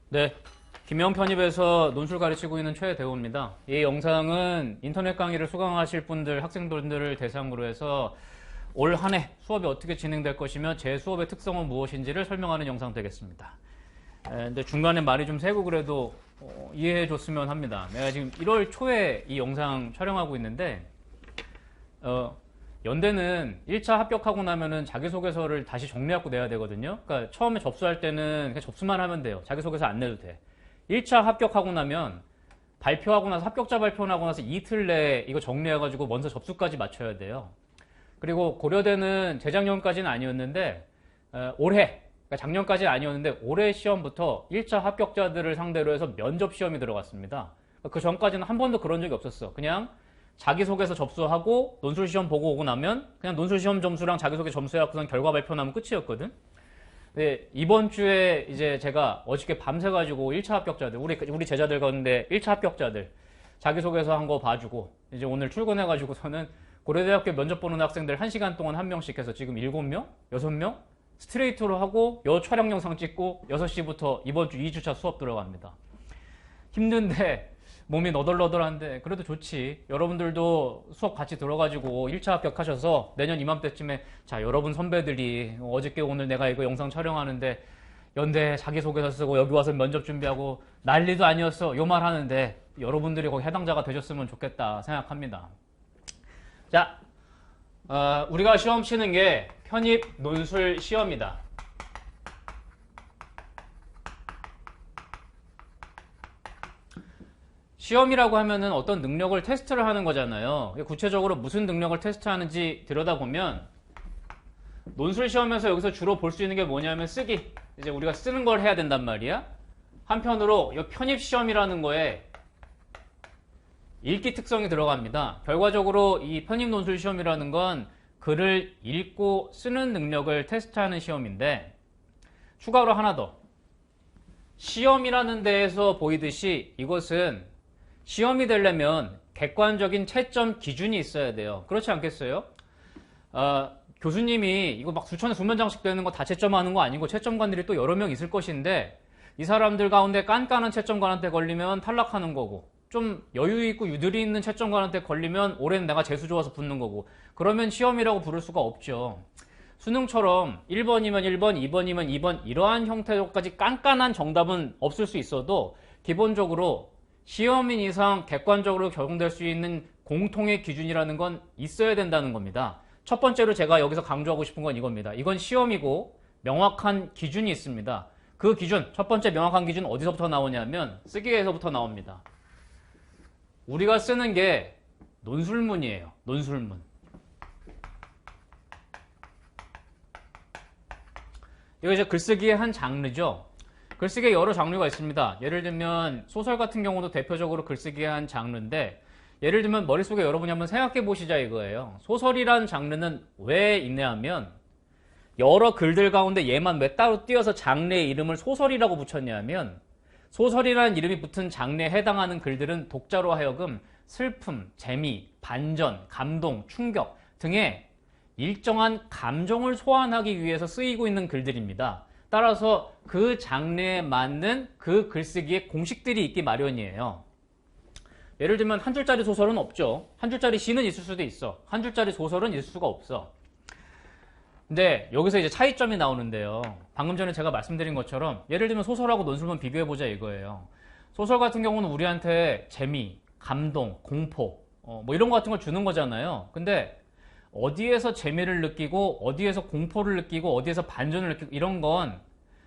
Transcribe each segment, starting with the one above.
네, 김영 편입에서 논술 가르치고 있는 최대호입니다. 이 영상은 인터넷 강의를 수강하실 분들, 학생분들을 대상으로 해서 올 한 해 수업이 어떻게 진행될 것이며 제 수업의 특성은 무엇인지를 설명하는 영상 되겠습니다. 근데 중간에 말이 좀 새고 그래도 이해해 줬으면 합니다. 내가 지금 1월 초에 이 영상 촬영하고 있는데 연대는 1차 합격하고 나면은 자기소개서를 다시 정리하고 내야 되거든요. 그러니까 처음에 접수할 때는 그냥 접수만 하면 돼요. 자기소개서 안 내도 돼. 1차 합격하고 나면 발표하고 나서 합격자 발표하고 나서 이틀 내에 이거 정리해가지고 먼저 접수까지 맞춰야 돼요. 그리고 고려대는 재작년까지는 아니었는데 올해, 그러니까 작년까지는 아니었는데 올해 시험부터 1차 합격자들을 상대로 해서 면접 시험이 들어갔습니다. 그 전까지는 한 번도 그런 적이 없었어. 그냥 자기소개서 접수하고 논술시험 보고 오고 나면 그냥 논술시험 점수랑 자기소개 점수해갖고선 결과 발표 나면 끝이었거든. 근데 이번 주에 이제 제가 어저께 밤새가지고 1차 합격자들, 우리 제자들 가운데 1차 합격자들 자기소개서 한 거 봐주고 이제 오늘 출근해가지고서는 고려대학교 면접 보는 학생들 1시간 동안 한 명씩 해서 지금 7명? 6명? 스트레이트로 하고 요 촬영 영상 찍고 6시부터 이번 주 2주차 수업 들어갑니다. 힘든데 몸이 너덜너덜한데 그래도 좋지. 여러분들도 수업 같이 들어가지고 1차 합격하셔서 내년 이맘때쯤에 자, 여러분 선배들이 어저께 오늘 내가 이거 영상 촬영하는데 연대 자기소개서 쓰고 여기 와서 면접 준비하고 난리도 아니었어 요 말 하는데 여러분들이 거기 해당자가 되셨으면 좋겠다 생각합니다. 자, 우리가 시험 치는 게 편입 논술 시험이다. 시험이라고 하면은 어떤 능력을 테스트를 하는 거잖아요. 구체적으로 무슨 능력을 테스트하는지 들여다보면 논술 시험에서 여기서 주로 볼 수 있는 게 뭐냐면 쓰기. 이제 우리가 쓰는 걸 해야 된단 말이야. 한편으로 이 편입 시험이라는 거에 읽기 특성이 들어갑니다. 결과적으로 이 편입 논술 시험이라는 건 글을 읽고 쓰는 능력을 테스트하는 시험인데 추가로 하나 더. 시험이라는 데에서 보이듯이 이것은 시험이 되려면 객관적인 채점 기준이 있어야 돼요. 그렇지 않겠어요? 교수님이 이거 막 수천 수만 장씩 되는 거 다 채점하는 거 아니고 채점관들이 또 여러 명 있을 것인데 이 사람들 가운데 깐깐한 채점관한테 걸리면 탈락하는 거고 좀 여유 있고 유두리 있는 채점관한테 걸리면 올해는 내가 재수 좋아서 붙는 거고 그러면 시험이라고 부를 수가 없죠. 수능처럼 1번이면 1번, 2번이면 2번 이러한 형태로까지 깐깐한 정답은 없을 수 있어도 기본적으로 시험인 이상 객관적으로 적용될 수 있는 공통의 기준이라는 건 있어야 된다는 겁니다. 첫 번째로 제가 여기서 강조하고 싶은 건 이겁니다. 이건 시험이고 명확한 기준이 있습니다. 그 기준, 첫 번째 명확한 기준 어디서부터 나오냐면 쓰기에서부터 나옵니다. 우리가 쓰는 게 논술문이에요. 논술문. 이거 이제 글쓰기의 한 장르죠. 글쓰기에 여러 장르가 있습니다. 예를 들면 소설 같은 경우도 대표적으로 글쓰기의 한 장르인데 예를 들면 머릿속에 여러분이 한번 생각해 보시자 이거예요. 소설이란 장르는 왜 있냐면 여러 글들 가운데 얘만 왜 따로 띄어서 장르의 이름을 소설이라고 붙였냐면 소설이라는 이름이 붙은 장르에 해당하는 글들은 독자로 하여금 슬픔, 재미, 반전, 감동, 충격 등의 일정한 감정을 소환하기 위해서 쓰이고 있는 글들입니다. 따라서 그 장르에 맞는 그 글쓰기에 공식들이 있기 마련이에요. 예를 들면 한 줄짜리 소설은 없죠. 한 줄짜리 시는 있을 수도 있어. 한 줄짜리 소설은 있을 수가 없어. 근데 여기서 이제 차이점이 나오는데요. 방금 전에 제가 말씀드린 것처럼 예를 들면 소설하고 논술만 비교해보자 이거예요. 소설 같은 경우는 우리한테 재미, 감동, 공포 뭐 이런 거 같은 걸 주는 거잖아요. 근데 어디에서 재미를 느끼고 어디에서 공포를 느끼고 어디에서 반전을 느끼고 이런 건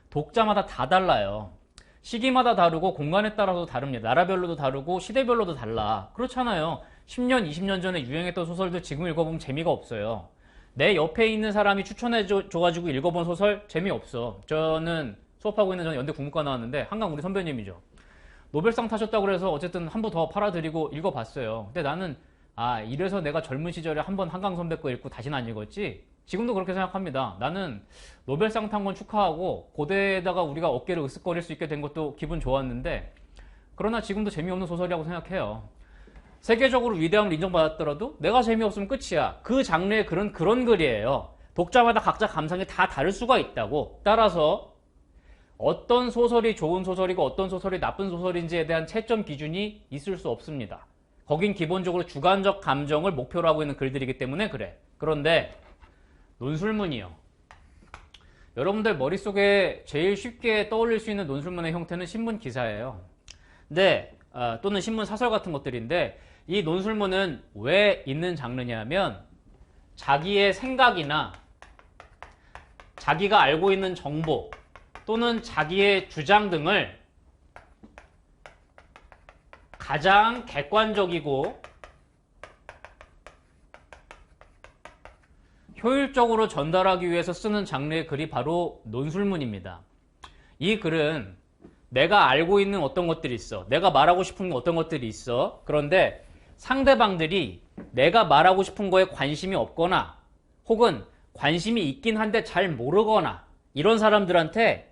독자마다 다 달라요. 시기마다 다르고 공간에 따라서도 다릅니다. 나라별로도 다르고 시대별로도 달라. 그렇잖아요. 10년, 20년 전에 유행했던 소설들 지금 읽어보면 재미가 없어요. 내 옆에 있는 사람이 추천해줘가지고 읽어본 소설 재미없어. 저는 수업하고 있는 저는 연대 국문과 나왔는데 한강 우리 선배님이죠. 노벨상 타셨다고 그래서 어쨌든 한 부 더 팔아드리고 읽어봤어요. 근데 나는 이래서 내가 젊은 시절에 한 번 한강 선배 거 읽고 다시는 안 읽었지? 지금도 그렇게 생각합니다. 나는 노벨상 탄 건 축하하고 고대에다가 우리가 어깨를 으쓱거릴 수 있게 된 것도 기분 좋았는데 그러나 지금도 재미없는 소설이라고 생각해요. 세계적으로 위대함을 인정받았더라도 내가 재미없으면 끝이야. 그 장르의 글은 그런 글이에요. 독자마다 각자 감상이 다 다를 수가 있다고. 따라서 어떤 소설이 좋은 소설이고 어떤 소설이 나쁜 소설인지에 대한 채점 기준이 있을 수 없습니다. 거긴 기본적으로 주관적 감정을 목표로 하고 있는 글들이기 때문에 그래. 그런데 논술문이요. 여러분들 머릿속에 제일 쉽게 떠올릴 수 있는 논술문의 형태는 신문 기사예요. 근데 또는 신문 사설 같은 것들인데 이 논술문은 왜 있는 장르냐 하면 자기의 생각이나 자기가 알고 있는 정보 또는 자기의 주장 등을 가장 객관적이고 효율적으로 전달하기 위해서 쓰는 장르의 글이 바로 논술문입니다. 이 글은 내가 알고 있는 어떤 것들이 있어. 내가 말하고 싶은 어떤 것들이 있어. 그런데 상대방들이 내가 말하고 싶은 거에 관심이 없거나 혹은 관심이 있긴 한데 잘 모르거나 이런 사람들한테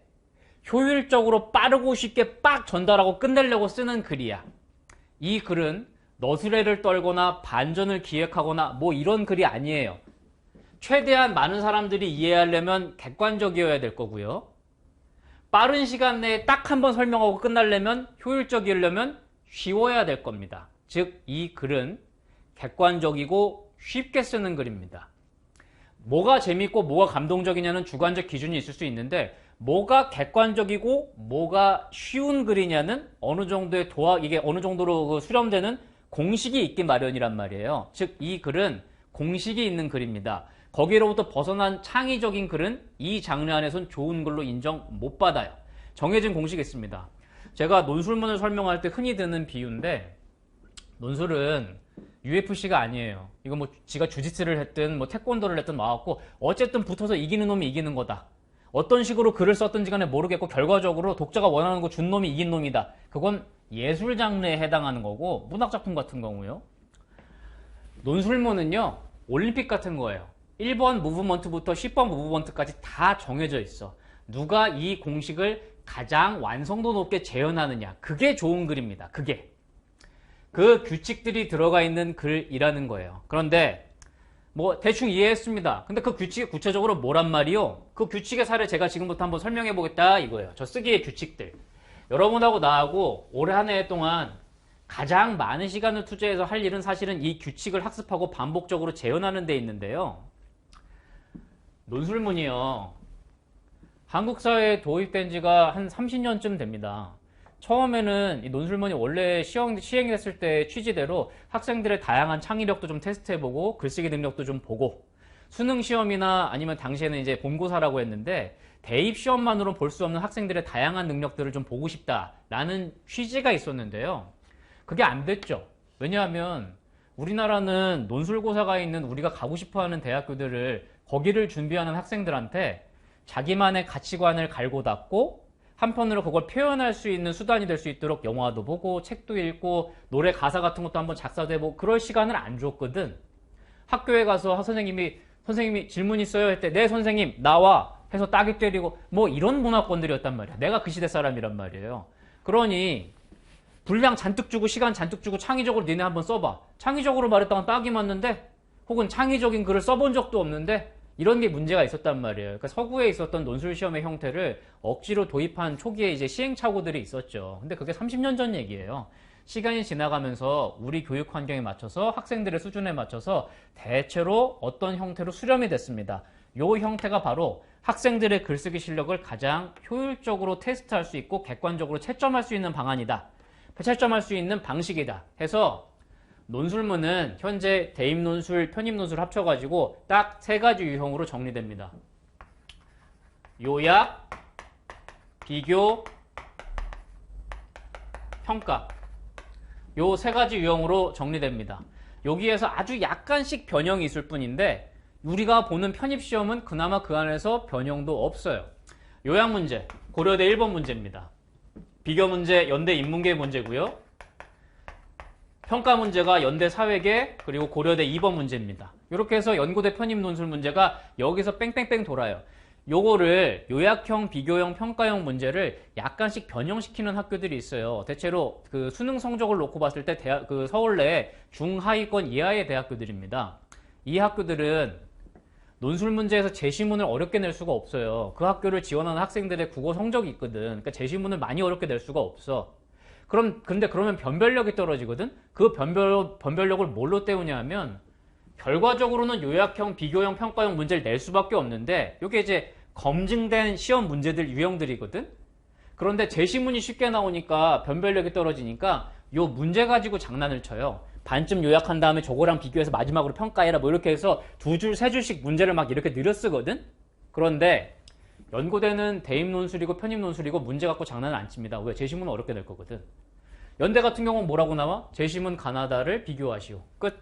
효율적으로 빠르고 쉽게 빡 전달하고 끝내려고 쓰는 글이야. 이 글은 너스레를 떨거나 반전을 기획하거나 뭐 이런 글이 아니에요. 최대한 많은 사람들이 이해하려면 객관적이어야 될 거고요. 빠른 시간 내에 딱 한 번 설명하고 끝나려면 효율적이려면 쉬워야 될 겁니다. 즉, 이 글은 객관적이고 쉽게 쓰는 글입니다. 뭐가 재밌고 뭐가 감동적이냐는 주관적 기준이 있을 수 있는데 뭐가 객관적이고 뭐가 쉬운 글이냐는 어느 정도의 이게 어느 정도로 수렴되는 공식이 있기 마련이란 말이에요. 즉, 이 글은 공식이 있는 글입니다. 거기로부터 벗어난 창의적인 글은 이 장르 안에선 좋은 글로 인정 못 받아요. 정해진 공식이 있습니다. 제가 논술문을 설명할 때 흔히 드는 비유인데 논술은 UFC가 아니에요. 이거 뭐 지가 주짓수를 했든 뭐 태권도를 했든 와갖고 어쨌든 붙어서 이기는 놈이 이기는 거다. 어떤 식으로 글을 썼든지 간에 모르겠고 결과적으로 독자가 원하는 거 준 놈이 이긴 놈이다. 그건 예술 장르에 해당하는 거고 문학작품 같은 경우요. 논술문은요. 올림픽 같은 거예요. 1번 무브먼트부터 10번 무브먼트까지 다 정해져 있어. 누가 이 공식을 가장 완성도 높게 재현하느냐. 그게 좋은 글입니다. 그게. 그 규칙들이 들어가 있는 글이라는 거예요. 그런데 뭐 대충 이해했습니다. 근데 그 규칙이 구체적으로 뭐란 말이요? 그 규칙의 사례 제가 지금부터 한번 설명해 보겠다 이거예요. 저 쓰기의 규칙들. 여러분하고 나하고 올 한 해 동안 가장 많은 시간을 투자해서 할 일은 사실은 이 규칙을 학습하고 반복적으로 재현하는 데 있는데요. 논술문이요. 한국 사회에 도입된 지가 한 30년쯤 됩니다. 처음에는 이 논술문이 원래 시행됐을 때 취지대로 학생들의 다양한 창의력도 좀 테스트해보고 글쓰기 능력도 좀 보고 수능 시험이나 아니면 당시에는 이제 본고사라고 했는데 대입 시험만으로 볼 수 없는 학생들의 다양한 능력들을 좀 보고 싶다라는 취지가 있었는데요. 그게 안 됐죠. 왜냐하면 우리나라는 논술고사가 있는 우리가 가고 싶어하는 대학교들을 거기를 준비하는 학생들한테 자기만의 가치관을 갈고 닦고 한편으로 그걸 표현할 수 있는 수단이 될 수 있도록 영화도 보고 책도 읽고 노래 가사 같은 것도 한번 작사도 해보고 그럴 시간을 안 줬거든. 학교에 가서 선생님이 질문 있어요 할 때 네 선생님 나와 해서 따귀 때리고 뭐 이런 문화권들이었단 말이야. 내가 그 시대 사람이란 말이에요. 그러니 분량 잔뜩 주고 시간 잔뜩 주고 창의적으로 니네 한번 써봐. 창의적으로 말했다가 따귀 맞는데 혹은 창의적인 글을 써본 적도 없는데 이런 게 문제가 있었단 말이에요. 그러니까 서구에 있었던 논술 시험의 형태를 억지로 도입한 초기에 이제 시행착오들이 있었죠. 근데 그게 30년 전 얘기예요. 시간이 지나가면서 우리 교육 환경에 맞춰서 학생들의 수준에 맞춰서 대체로 어떤 형태로 수렴이 됐습니다. 이 형태가 바로 학생들의 글쓰기 실력을 가장 효율적으로 테스트할 수 있고 객관적으로 채점할 수 있는 방안이다. 채점할 수 있는 방식이다. 해서 논술문은 현재 대입논술, 편입논술 합쳐가지고 딱 세 가지 유형으로 정리됩니다. 요약, 비교, 평가. 요 세 가지 유형으로 정리됩니다. 여기에서 아주 약간씩 변형이 있을 뿐인데 우리가 보는 편입시험은 그나마 그 안에서 변형도 없어요. 요약 문제, 고려대 1번 문제입니다. 비교 문제, 연대 인문계 문제고요. 평가 문제가 연대 사회계 그리고 고려대 2번 문제입니다. 이렇게 해서 연고대 편입논술 문제가 여기서 뺑뺑뺑 돌아요. 요거를 요약형, 비교형, 평가형 문제를 약간씩 변형시키는 학교들이 있어요. 대체로 그 수능 성적을 놓고 봤을 때 서울 내 중하위권 이하의 대학교들입니다. 이 학교들은 논술 문제에서 제시문을 어렵게 낼 수가 없어요. 그 학교를 지원하는 학생들의 국어 성적이 있거든. 그러니까 제시문을 많이 어렵게 낼 수가 없어. 근데 그러면 변별력이 떨어지거든? 그 변별력을 뭘로 때우냐 하면, 결과적으로는 요약형, 비교형, 평가형 문제를 낼 수밖에 없는데, 이게 이제 검증된 시험 문제들 유형들이거든? 그런데 제시문이 쉽게 나오니까 변별력이 떨어지니까 요 문제 가지고 장난을 쳐요. 반쯤 요약한 다음에 저거랑 비교해서 마지막으로 평가해라 뭐 이렇게 해서 두 줄, 세 줄씩 문제를 막 이렇게 늘여 쓰거든? 그런데 연고대는 대입 논술이고 편입 논술이고 문제 갖고 장난을 안 칩니다. 왜? 제시문은 어렵게 낼 거거든. 연대 같은 경우는 뭐라고 나와? 제시문 가나다를 비교하시오. 끝.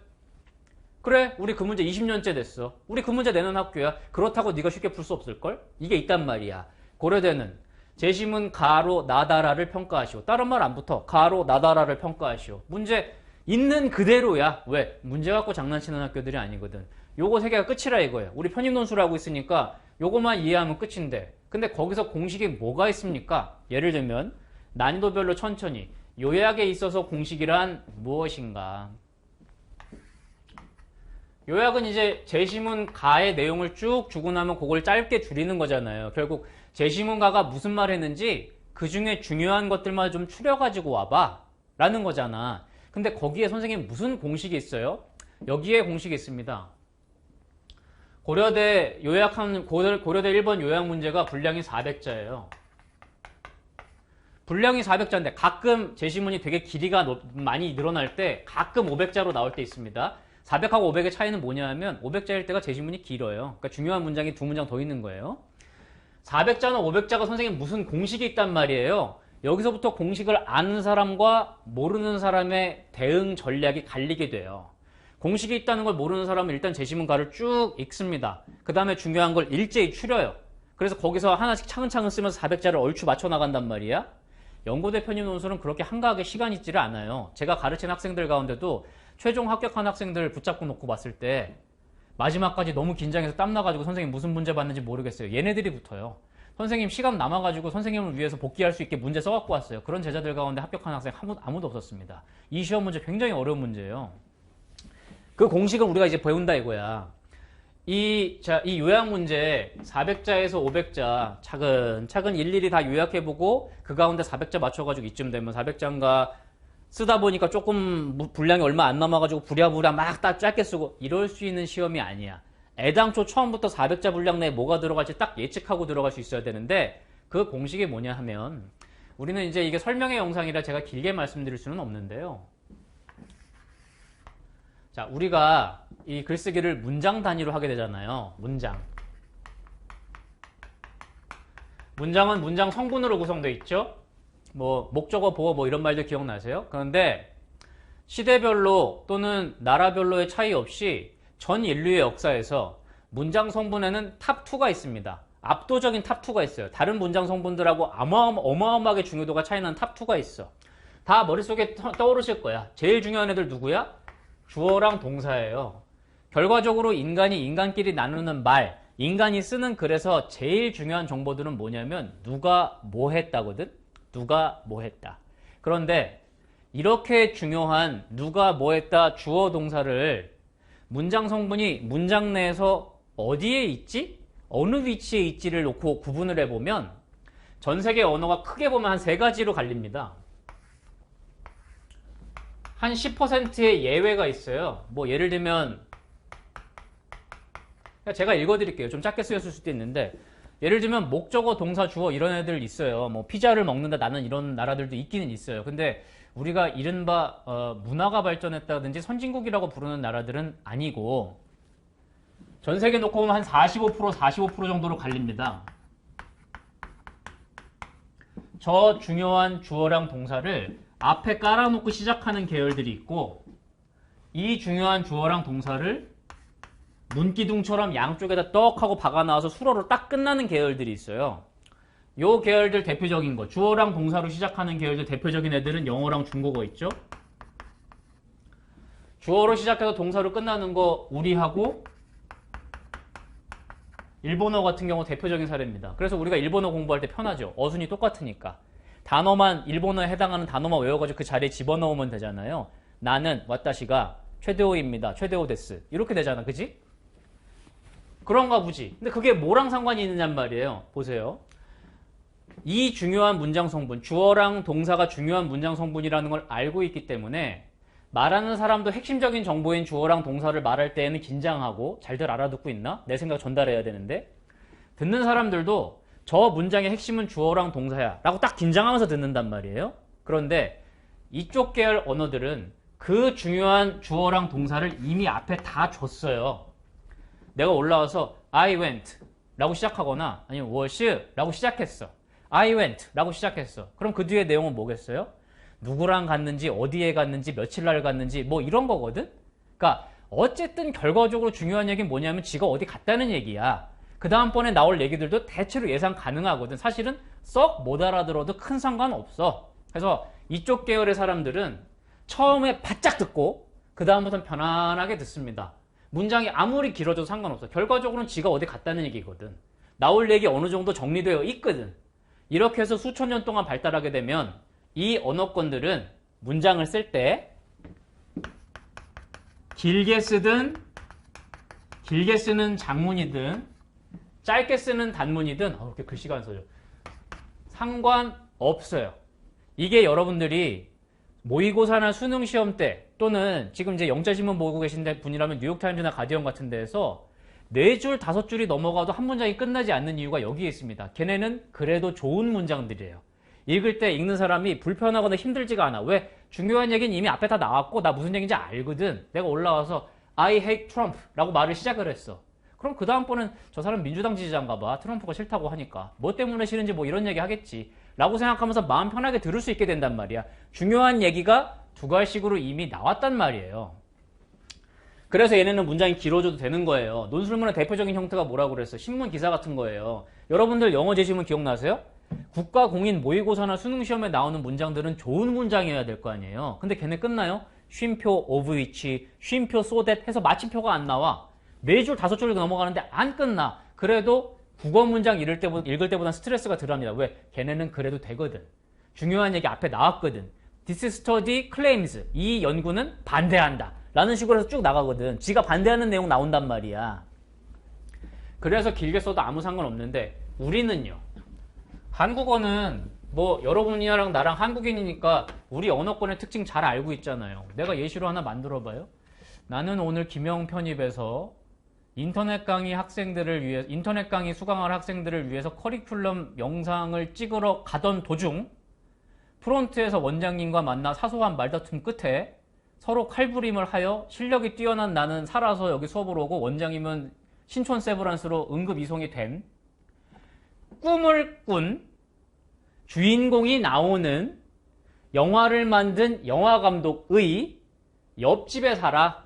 그래, 우리 그 문제 20년째 냈어. 우리 그 문제 내는 학교야. 그렇다고 네가 쉽게 풀 수 없을걸? 이게 있단 말이야. 고려대는 제시문 가로 나다라를 평가하시오. 다른 말 안 붙어. 가로 나다라를 평가하시오. 문제 있는 그대로야. 왜? 문제 갖고 장난치는 학교들이 아니거든. 요거 세 개가 끝이라 이거예요. 우리 편입 논술을 하고 있으니까 요거만 이해하면 끝인데, 근데 거기서 공식이 뭐가 있습니까? 예를 들면 난이도별로 천천히, 요약에 있어서 공식이란 무엇인가? 요약은 이제 제시문 가의 내용을 쭉 주고 나면 그걸 짧게 줄이는 거잖아요. 결국 제시문 가가 무슨 말 했는지 그 중에 중요한 것들만 좀 추려가지고 와봐 라는 거잖아. 근데 거기에 선생님 무슨 공식이 있어요? 여기에 공식이 있습니다. 고려대 1번 요약 문제가 분량이 400자예요. 분량이 400자인데 가끔 제시문이 되게 길이가 많이 늘어날 때 가끔 500자로 나올 때 있습니다. 400하고 500의 차이는 뭐냐 하면 500자일 때가 제시문이 길어요. 그러니까 중요한 문장이 두 문장 더 있는 거예요. 400자나 500자가 선생님 무슨 공식이 있단 말이에요. 여기서부터 공식을 아는 사람과 모르는 사람의 대응 전략이 갈리게 돼요. 공식이 있다는 걸 모르는 사람은 일단 제시문가를 쭉 읽습니다. 그 다음에 중요한 걸 일제히 추려요. 그래서 거기서 하나씩 차근차근 쓰면서 400자를 얼추 맞춰 나간단 말이야. 연고대 편입 논술은 그렇게 한가하게 시간 있지를 않아요. 제가 가르친 학생들 가운데도 최종 합격한 학생들 붙잡고 놓고 봤을 때 마지막까지 너무 긴장해서 땀나가지고 선생님 무슨 문제 봤는지 모르겠어요. 얘네들이 붙어요. 선생님 시간 남아가지고 선생님을 위해서 복귀할 수 있게 문제 써갖고 왔어요. 그런 제자들 가운데 합격한 학생 아무도 없었습니다. 이 시험 문제 굉장히 어려운 문제예요. 그 공식을 우리가 이제 배운다 이거야. 이 요약 문제 400자에서 500자 차근차근 일일이 다 요약해보고 그 가운데 400자 맞춰가지고 이쯤 되면 400자인가 쓰다 보니까 조금 분량이 얼마 안 남아가지고 부랴부랴 막 딱 짧게 쓰고 이럴 수 있는 시험이 아니야. 애당초 처음부터 400자 분량 내에 뭐가 들어갈지 딱 예측하고 들어갈 수 있어야 되는데 그 공식이 뭐냐 하면 우리는 이제 이게 설명의 영상이라 제가 길게 말씀드릴 수는 없는데요. 자, 우리가 이 글쓰기를 문장 단위로 하게 되잖아요. 문장은 문장 성분으로 구성되어 있죠. 뭐 목적어, 보어 뭐 이런 말들 기억나세요? 그런데 시대별로 또는 나라별로의 차이 없이 전 인류의 역사에서 문장 성분에는 탑2가 있습니다. 압도적인 탑2가 있어요. 다른 문장 성분들하고 어마어마하게 중요도가 차이나는 탑2가 있어. 다 머릿속에 떠오르실 거야. 제일 중요한 애들 누구야? 주어랑 동사예요. 결과적으로 인간이 인간끼리 나누는 말, 인간이 쓰는 글에서 제일 중요한 정보들은 뭐냐면 누가 뭐 했다거든? 누가 뭐 했다. 그런데 이렇게 중요한 누가 뭐 했다 주어 동사를 문장 성분이 문장 내에서 어디에 있지? 어느 위치에 있지를 놓고 구분을 해보면 전 세계 언어가 크게 보면 한 세 가지로 갈립니다. 한 10%의 예외가 있어요. 뭐 예를 들면 제가 읽어드릴게요. 좀 짧게 쓰였을 수도 있는데 예를 들면 목적어, 동사, 주어 이런 애들 있어요. 뭐 피자를 먹는다 나는 이런 나라들도 있기는 있어요. 근데 우리가 이른바 문화가 발전했다든지 선진국이라고 부르는 나라들은 아니고 전 세계 놓고 보면 한 45% 정도로 갈립니다. 저 중요한 주어랑 동사를 앞에 깔아놓고 시작하는 계열들이 있고 이 중요한 주어랑 동사를 문기둥처럼 양쪽에다 떡 하고 박아놔서 수로로 딱 끝나는 계열들이 있어요. 요 계열들 대표적인 거 주어랑 동사로 시작하는 계열들 대표적인 애들은 영어랑 중국어 있죠. 주어로 시작해서 동사로 끝나는 거 우리하고 일본어 같은 경우 대표적인 사례입니다. 그래서 우리가 일본어 공부할 때 편하죠. 어순이 똑같으니까. 단어만 일본어에 해당하는 단어만 외워가지고 그 자리에 집어넣으면 되잖아요. 나는 와타시가 최대호입니다. 최대호 데스. 이렇게 되잖아. 그지? 그런가 보지. 근데 그게 뭐랑 상관이 있느냔 말이에요. 보세요. 이 중요한 문장 성분, 주어랑 동사가 중요한 문장 성분이라는 걸 알고 있기 때문에 말하는 사람도 핵심적인 정보인 주어랑 동사를 말할 때에는 긴장하고 잘들 알아듣고 있나? 내 생각 전달해야 되는데 듣는 사람들도 저 문장의 핵심은 주어랑 동사야 라고 딱 긴장하면서 듣는단 말이에요. 그런데 이쪽 계열 언어들은 그 중요한 주어랑 동사를 이미 앞에 다 줬어요. 내가 올라와서 I went 라고 시작하거나 아니면 was 라고 시작했어. I went 라고 시작했어. 그럼 그 뒤에 내용은 뭐겠어요? 누구랑 갔는지, 어디에 갔는지, 며칠 날 갔는지 뭐 이런 거거든? 그러니까 어쨌든 결과적으로 중요한 얘기는 뭐냐면 지가 어디 갔다는 얘기야. 그 다음번에 나올 얘기들도 대체로 예상 가능하거든. 사실은 썩 못 알아들어도 큰 상관없어. 그래서 이쪽 계열의 사람들은 처음에 바짝 듣고 그 다음부터는 편안하게 듣습니다. 문장이 아무리 길어져도 상관없어. 결과적으로는 지가 어디 갔다는 얘기거든. 나올 얘기 어느 정도 정리되어 있거든. 이렇게 해서 수천 년 동안 발달하게 되면 이 언어권들은 문장을 쓸 때 길게 쓰든 길게 쓰는 장문이든 짧게 쓰는 단문이든 이렇게 글씨가 안 써져. 상관없어요. 이게 여러분들이 모의고사나 수능시험 때 또는 지금 이제 영자신문 보고 계신 분이라면 뉴욕타임즈나 가디언 같은 데에서 4줄, 5줄이 넘어가도 한 문장이 끝나지 않는 이유가 여기에 있습니다. 걔네는 그래도 좋은 문장들이에요. 읽을 때 읽는 사람이 불편하거나 힘들지가 않아. 왜? 중요한 얘기는 이미 앞에 다 나왔고 나 무슨 얘기인지 알거든. 내가 올라와서 I hate Trump 라고 말을 시작을 했어. 그럼 그 다음번은 저 사람 민주당 지지자인가 봐. 트럼프가 싫다고 하니까. 뭐 때문에 싫은지 뭐 이런 얘기 하겠지. 라고 생각하면서 마음 편하게 들을 수 있게 된단 말이야. 중요한 얘기가 두 갈식으로 이미 나왔단 말이에요. 그래서 얘네는 문장이 길어져도 되는 거예요. 논술문의 대표적인 형태가 뭐라고 그랬어? 신문 기사 같은 거예요. 여러분들 영어 제시문 기억나세요? 국가 공인 모의고사나 수능시험에 나오는 문장들은 좋은 문장이어야 될 거 아니에요. 근데 걔네 끝나요? 쉼표 of which, 쉼표 so that 해서 마침표가 안 나와. 4줄 5줄 넘어가는데 안 끝나. 그래도 국어 문장 읽을 때보다 스트레스가 덜합니다. 왜? 걔네는 그래도 되거든. 중요한 얘기 앞에 나왔거든. This study claims, 이 연구는 반대한다 라는 식으로 해서 쭉 나가거든. 지가 반대하는 내용 나온단 말이야. 그래서 길게 써도 아무 상관없는데 우리는요, 한국어는 뭐 여러분이랑 나랑 한국인이니까 우리 언어권의 특징 잘 알고 있잖아요. 내가 예시로 하나 만들어 봐요. 나는 오늘 김영 편입에서 인터넷 강의 수강할 학생들을 위해서 커리큘럼 영상을 찍으러 가던 도중 프론트에서 원장님과 만나 사소한 말다툼 끝에 서로 칼부림을 하여 실력이 뛰어난 나는 살아서 여기 수업을 오고 원장님은 신촌 세브란스로 응급 이송이 된 꿈을 꾼 주인공이 나오는 영화를 만든 영화감독의 옆집에 살아.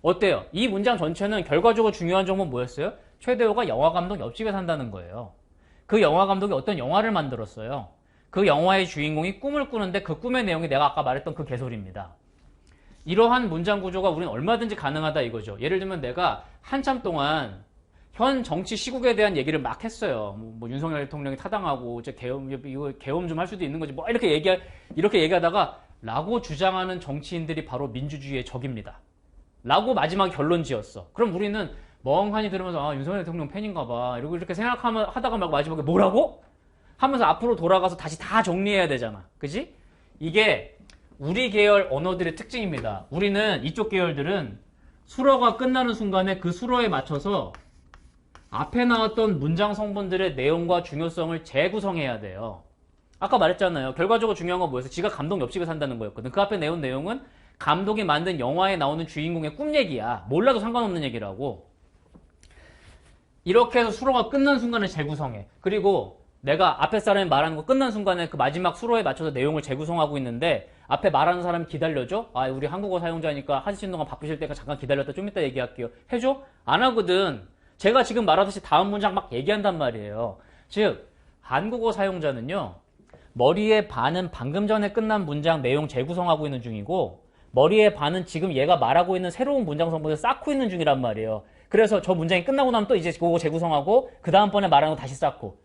어때요? 이 문장 전체는 결과적으로 중요한 정보는 뭐였어요? 최대호가 영화감독 옆집에 산다는 거예요. 그 영화감독이 어떤 영화를 만들었어요. 그 영화의 주인공이 꿈을 꾸는데 그 꿈의 내용이 내가 아까 말했던 그 개소리입니다. 이러한 문장 구조가 우리는 얼마든지 가능하다 이거죠. 예를 들면 내가 한참 동안 현 정치 시국에 대한 얘기를 막 했어요. 뭐 윤석열 대통령이 타당하고 이거 계엄 좀 할 수도 있는 거지. 뭐 이렇게 얘기하다가 라고 주장하는 정치인들이 바로 민주주의의 적입니다. 라고 마지막 결론 지었어. 그럼 우리는 멍하니 들으면서 윤석열 대통령 팬인가 봐. 이렇게 하다가 막 마지막에 뭐라고? 하면서 앞으로 돌아가서 다시 다 정리해야 되잖아. 그지? 이게 우리 계열 언어들의 특징입니다. 우리는 이쪽 계열들은 수러가 끝나는 순간에 그 수러에 맞춰서 앞에 나왔던 문장 성분들의 내용과 중요성을 재구성해야 돼요. 아까 말했잖아요. 결과적으로 중요한 건 뭐였어? 지가 감독 옆집에 산다는 거였거든. 그 앞에 내온 내용은 감독이 만든 영화에 나오는 주인공의 꿈 얘기야. 몰라도 상관없는 얘기라고. 이렇게 해서 수로가 끝난 순간에 재구성해. 그리고 내가 앞에 사람이 말하는 거 끝난 순간에 그 마지막 수로에 맞춰서 내용을 재구성하고 있는데 앞에 말하는 사람이 기다려줘? 우리 한국어 사용자니까 하시는 동안 바쁘실 때니까 잠깐 기다렸다 좀 이따 얘기할게요. 해줘? 안 하거든. 제가 지금 말하듯이 다음 문장 막 얘기한단 말이에요. 즉 한국어 사용자는요, 머리의 반은 방금 전에 끝난 문장 내용 재구성하고 있는 중이고 머리의 반은 지금 얘가 말하고 있는 새로운 문장 성분을 쌓고 있는 중이란 말이에요. 그래서 저 문장이 끝나고 나면 또 이제 그거 재구성하고 그 다음번에 말하는 거 다시 쌓고.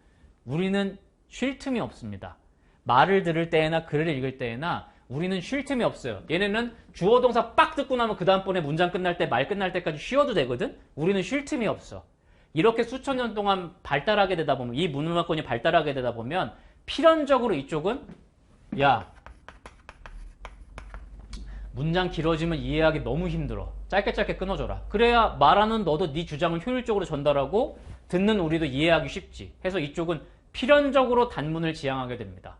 우리는 쉴 틈이 없습니다. 말을 들을 때나 글을 읽을 때나 우리는 쉴 틈이 없어요. 얘네는 주어 동사 빡 듣고 나면 그 다음번에 문장 끝날 때, 말 끝날 때까지 쉬어도 되거든? 우리는 쉴 틈이 없어. 이렇게 수천 년 동안 발달하게 되다 보면, 이 문화권이 발달하게 되다 보면 필연적으로 이쪽은 야, 문장 길어지면 이해하기 너무 힘들어. 짧게 짧게 끊어줘라. 그래야 말하는 너도 네 주장을 효율적으로 전달하고 듣는 우리도 이해하기 쉽지. 해서 이쪽은 필연적으로 단문을 지향하게 됩니다.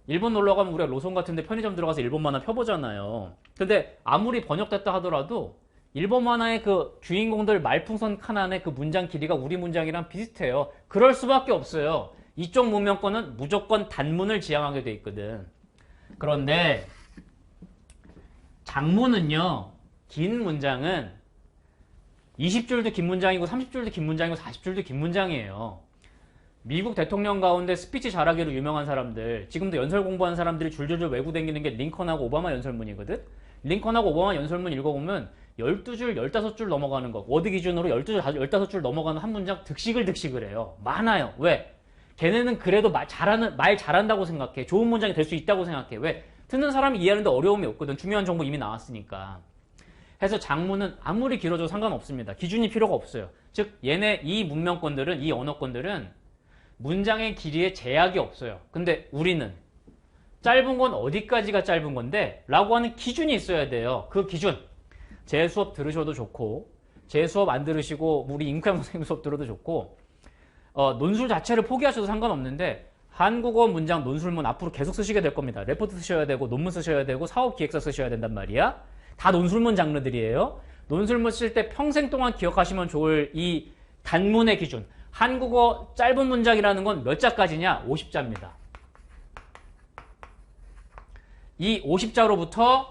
일본 놀러 가면 우리가 로손 같은 데 편의점 들어가서 일본 만화 펴보잖아요. 근데 아무리 번역됐다 하더라도 일본 만화의 그 주인공들 말풍선 칸 안에 그 문장 길이가 우리 문장이랑 비슷해요. 그럴 수밖에 없어요. 이쪽 문명권은 무조건 단문을 지향하게 돼 있거든. 그런데 장문은요, 긴 문장은 20줄도 긴 문장이고 30줄도 긴 문장이고 40줄도 긴 문장이에요. 미국 대통령 가운데 스피치 잘하기로 유명한 사람들, 지금도 연설 공부하는 사람들이 줄줄줄 외고 다니는 게 링컨하고 오바마 연설문이거든? 링컨하고 오바마 연설문 읽어보면 12줄, 15줄 넘어가는 거, 워드 기준으로 12줄, 15줄 넘어가는 한 문장 득식을 해요. 많아요. 왜? 걔네는 그래도 말 잘한다고 생각해. 좋은 문장이 될 수 있다고 생각해. 왜? 듣는 사람이 이해하는데 어려움이 없거든. 중요한 정보 이미 나왔으니까. 해서 장문은 아무리 길어져도 상관없습니다. 기준이 필요가 없어요. 즉 얘네 이 문명권들은, 이 언어권들은 문장의 길이에 제약이 없어요. 근데 우리는 짧은 건 어디까지가 짧은 건데 라고 하는 기준이 있어야 돼요. 그 기준, 제 수업 들으셔도 좋고 제 수업 안 들으시고 우리 임크양 선생님 수업 들어도 좋고 논술 자체를 포기하셔도 상관없는데 한국어 문장 논술문 앞으로 계속 쓰시게 될 겁니다. 레포트 쓰셔야 되고 논문 쓰셔야 되고 사업기획서 쓰셔야 된단 말이야. 다 논술문 장르들이에요. 논술문 쓸 때 평생 동안 기억하시면 좋을 이 단문의 기준. 한국어 짧은 문장이라는 건 몇 자까지냐? 50자입니다. 이 50자로부터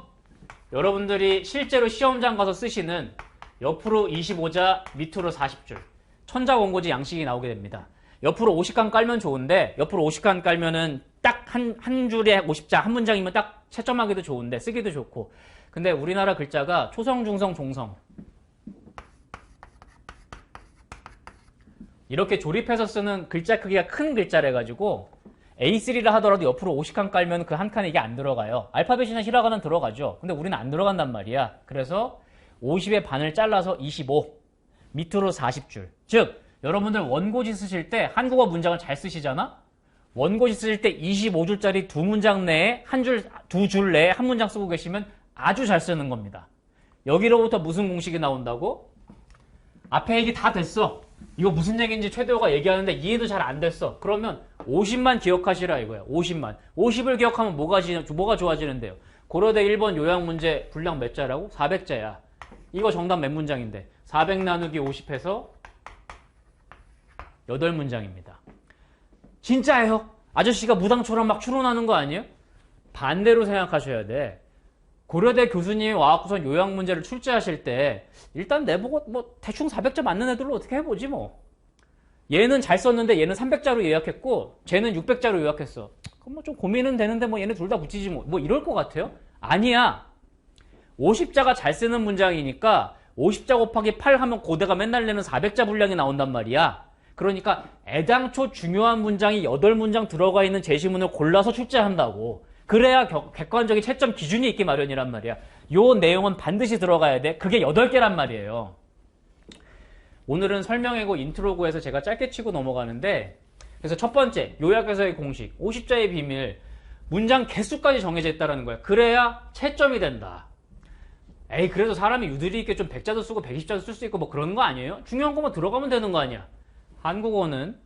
여러분들이 실제로 시험장 가서 쓰시는 옆으로 25자, 밑으로 40줄. 천자원고지 양식이 나오게 됩니다. 옆으로 50칸 깔면 좋은데 옆으로 50칸 깔면은 딱 한 줄에 50자, 한 문장이면 딱 채점하기도 좋은데 쓰기도 좋고. 근데 우리나라 글자가 초성, 중성, 종성 이렇게 조립해서 쓰는 글자 크기가 큰 글자래 가지고 A3라 하더라도 옆으로 50칸 깔면 그 한 칸에 이게 안 들어가요. 알파벳이나 히라가나는 들어가죠. 근데 우리는 안 들어간단 말이야. 그래서 50의 반을 잘라서 25, 밑으로 40줄. 즉 여러분들 원고지 쓰실 때 한국어 문장을 잘 쓰시잖아? 원고지 쓰실 때 25줄짜리 두 문장 내에 두 줄 내에 한 문장 쓰고 계시면 아주 잘 쓰는 겁니다. 여기로부터 무슨 공식이 나온다고? 앞에 얘기 다 됐어. 이거 무슨 얘기인지 최대호가 얘기하는데 이해도 잘 안 됐어. 그러면 50만 기억하시라 이거야. 50만. 50을 기억하면 뭐가 좋아지는데요? 고려대 1번 요약 문제 분량 몇 자라고? 400자야. 이거 정답 몇 문장인데? 400 나누기 50 해서 8문장입니다. 진짜예요? 아저씨가 무당처럼 막 추론하는 거 아니에요? 반대로 생각하셔야 돼. 고려대 교수님이 와갖고선 요약 문제를 출제하실 때 일단 내보고 뭐 대충 400자 맞는 애들로 어떻게 해보지 뭐. 얘는 잘 썼는데 얘는 300자로 요약했고 쟤는 600자로 요약했어. 그럼 뭐 좀 고민은 되는데 뭐 얘네 둘 다 붙이지 뭐 이럴 것 같아요? 아니야. 50자가 잘 쓰는 문장이니까 50자 곱하기 8 하면 고대가 맨날 내는 400자 분량이 나온단 말이야. 그러니까 애당초 중요한 문장이 8문장 들어가 있는 제시문을 골라서 출제한다고. 그래야 객관적인 채점 기준이 있기 마련이란 말이야. 요 내용은 반드시 들어가야 돼. 그게 8개란 말이에요. 오늘은 설명회고 인트로고 해서 제가 짧게 치고 넘어가는데, 그래서 첫 번째 요약에서의 공식 50자의 비밀, 문장 개수까지 정해져 있다는 거야. 그래야 채점이 된다. 에이 그래도 사람이 유두리 있게 좀 100자도 쓰고 120자도 쓸 수 있고 뭐 그런 거 아니에요? 중요한 거만 들어가면 되는 거 아니야. 한국어는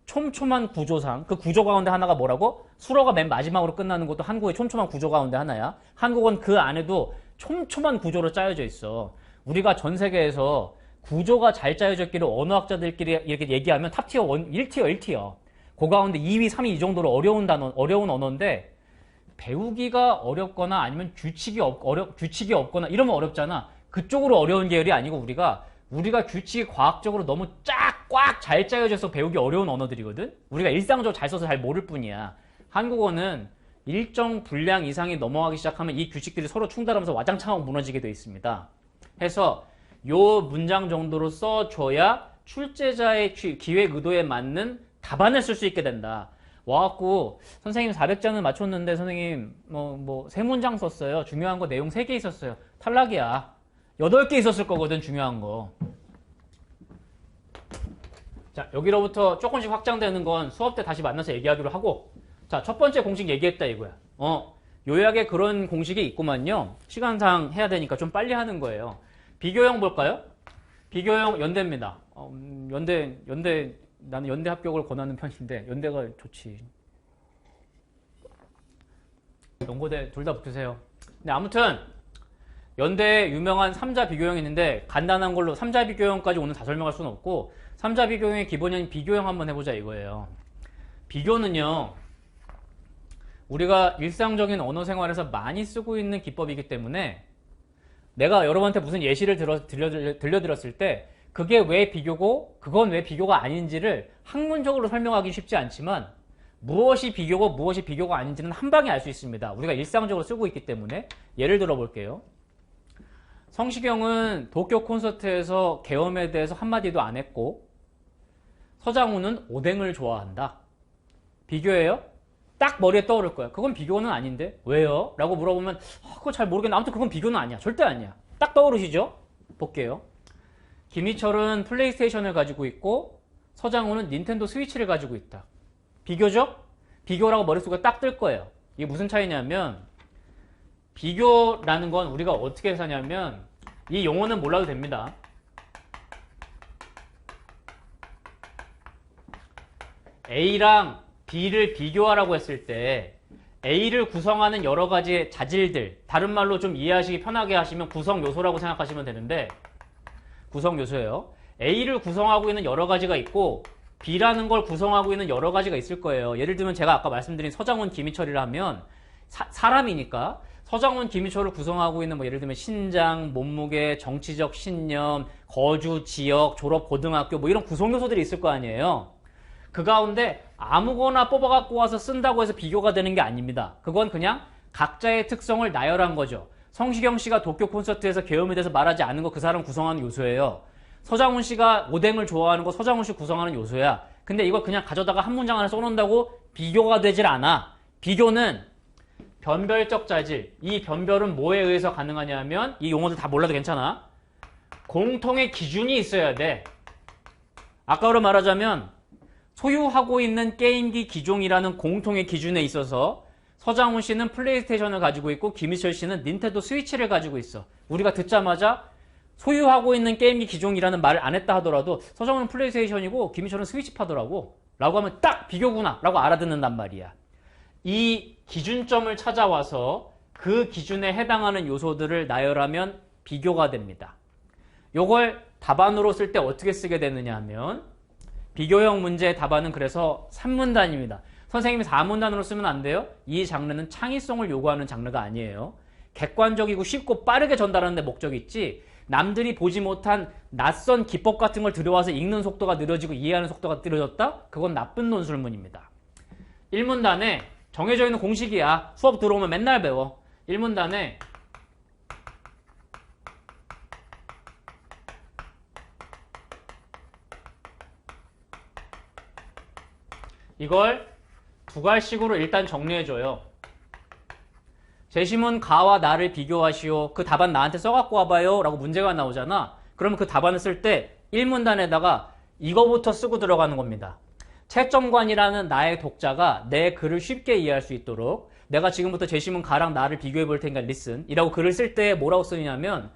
촘촘한 구조상, 그 구조 가운데 하나가 뭐라고? 수로가 맨 마지막으로 끝나는 것도 한국의 촘촘한 구조 가운데 하나야. 한국은 그 안에도 촘촘한 구조로 짜여져 있어. 우리가 전 세계에서 구조가 잘 짜여져 있기를 언어학자들끼리 이렇게 얘기하면 탑티어 1티어 1티어. 그 가운데 2위, 3위 이 정도로 어려운 언어인데 배우기가 어렵거나 아니면 규칙이 없거나 이러면 어렵잖아. 그쪽으로 어려운 계열이 아니고 우리가 규칙이 과학적으로 너무 꽉 잘 짜여져서 배우기 어려운 언어들이거든? 우리가 일상적으로 잘 써서 잘 모를 뿐이야. 한국어는 일정 분량 이상이 넘어가기 시작하면 이 규칙들이 서로 충돌하면서 와장창하고 무너지게 되어 있습니다. 해서 요 문장 정도로 써줘야 출제자의 기획 의도에 맞는 답안을 쓸 수 있게 된다. 와갖고 선생님 400자는 맞췄는데 선생님 세 문장 썼어요. 중요한 거 내용 3개 있었어요. 탈락이야. 8개 있었을 거거든, 중요한 거. 자, 여기로부터 조금씩 확장되는 건 수업 때 다시 만나서 얘기하기로 하고, 자, 첫 번째 공식 얘기했다 이거야. 요약에 그런 공식이 있구만요. 시간상 해야 되니까 좀 빨리 하는 거예요. 비교형 볼까요? 비교형 연대입니다. 나는 연대 합격을 권하는 편인데, 연대가 좋지. 연고대 둘 다 붙으세요. 근데 아무튼, 연대에 유명한 3자 비교형이 있는데, 간단한 걸로 3자 비교형까지 오늘 다 설명할 수는 없고, 3자 비교형의 기본형인 비교형 한번 해보자 이거예요. 비교는요, 우리가 일상적인 언어 생활에서 많이 쓰고 있는 기법이기 때문에 내가 여러분한테 무슨 예시를 들려드렸을 때 그게 왜 비교고 그건 왜 비교가 아닌지를 학문적으로 설명하기 쉽지 않지만 무엇이 비교고 무엇이 비교가 아닌지는 한 방에 알 수 있습니다. 우리가 일상적으로 쓰고 있기 때문에 예를 들어 볼게요. 성시경은 도쿄 콘서트에서 계엄에 대해서 한마디도 안 했고 서장훈은 오뎅을 좋아한다. 비교예요? 딱 머리에 떠오를 거야. 그건 비교는 아닌데? 왜요? 라고 물어보면 그거 잘 모르겠는데 아무튼 그건 비교는 아니야. 절대 아니야. 딱 떠오르시죠? 볼게요. 김희철은 플레이스테이션을 가지고 있고 서장훈은 닌텐도 스위치를 가지고 있다. 비교죠? 비교라고 머릿속에 딱 뜰 거예요. 이게 무슨 차이냐면 비교라는 건 우리가 어떻게 사냐면 이 용어는 몰라도 됩니다. A랑 B를 비교하라고 했을 때 A를 구성하는 여러 가지의 자질들, 다른 말로 좀 이해하시기 편하게 하시면 구성 요소라고 생각하시면 되는데 구성 요소예요. A를 구성하고 있는 여러 가지가 있고 B라는 걸 구성하고 있는 여러 가지가 있을 거예요. 예를 들면 제가 아까 말씀드린 서장훈, 김희철이라면 사람이니까 서장훈, 김희철을 구성하고 있는 예를 들면 신장, 몸무게, 정치적 신념, 거주, 지역, 졸업, 고등학교 이런 구성 요소들이 있을 거 아니에요. 그 가운데 아무거나 뽑아갖고 와서 쓴다고 해서 비교가 되는 게 아닙니다. 그건 그냥 각자의 특성을 나열한 거죠. 성시경 씨가 도쿄 콘서트에서 계엄에 대해서 말하지 않은 거 그 사람 구성하는 요소예요. 서장훈 씨가 오뎅을 좋아하는 거 서장훈 씨 구성하는 요소야. 근데 이걸 그냥 가져다가 한 문장 안에 써놓는다고 비교가 되질 않아. 비교는 변별적 자질. 이 변별은 뭐에 의해서 가능하냐면 이 용어들 다 몰라도 괜찮아. 공통의 기준이 있어야 돼. 아까로 말하자면 소유하고 있는 게임기 기종이라는 공통의 기준에 있어서 서장훈 씨는 플레이스테이션을 가지고 있고 김희철 씨는 닌텐도 스위치를 가지고 있어. 우리가 듣자마자 소유하고 있는 게임기 기종이라는 말을 안 했다 하더라도 서장훈은 플레이스테이션이고 김희철은 스위치파더라고 라고 하면 딱 비교구나 라고 알아듣는단 말이야. 이 기준점을 찾아와서 그 기준에 해당하는 요소들을 나열하면 비교가 됩니다. 요걸 답안으로 쓸 때 어떻게 쓰게 되느냐 하면 비교형 문제의 답안은 그래서 3문단입니다. 선생님이 4문단으로 쓰면 안 돼요. 이 장르는 창의성을 요구하는 장르가 아니에요. 객관적이고 쉽고 빠르게 전달하는 데 목적이 있지 남들이 보지 못한 낯선 기법 같은 걸 들여와서 읽는 속도가 느려지고 이해하는 속도가 느려졌다? 그건 나쁜 논술문입니다. 1문단에 정해져 있는 공식이야. 수업 들어오면 맨날 배워. 1문단에 이걸 두 갈식으로 일단 정리해줘요. 재심은 가와 나를 비교하시오. 그 답안 나한테 써갖고 와봐요 라고 문제가 나오잖아. 그러면 그 답안을 쓸 때 1문단에다가 이거부터 쓰고 들어가는 겁니다. 채점관이라는 나의 독자가 내 글을 쉽게 이해할 수 있도록 내가 지금부터 재심은 가랑 나를 비교해 볼 테니까 listen 이라고 글을 쓸 때 뭐라고 쓰냐면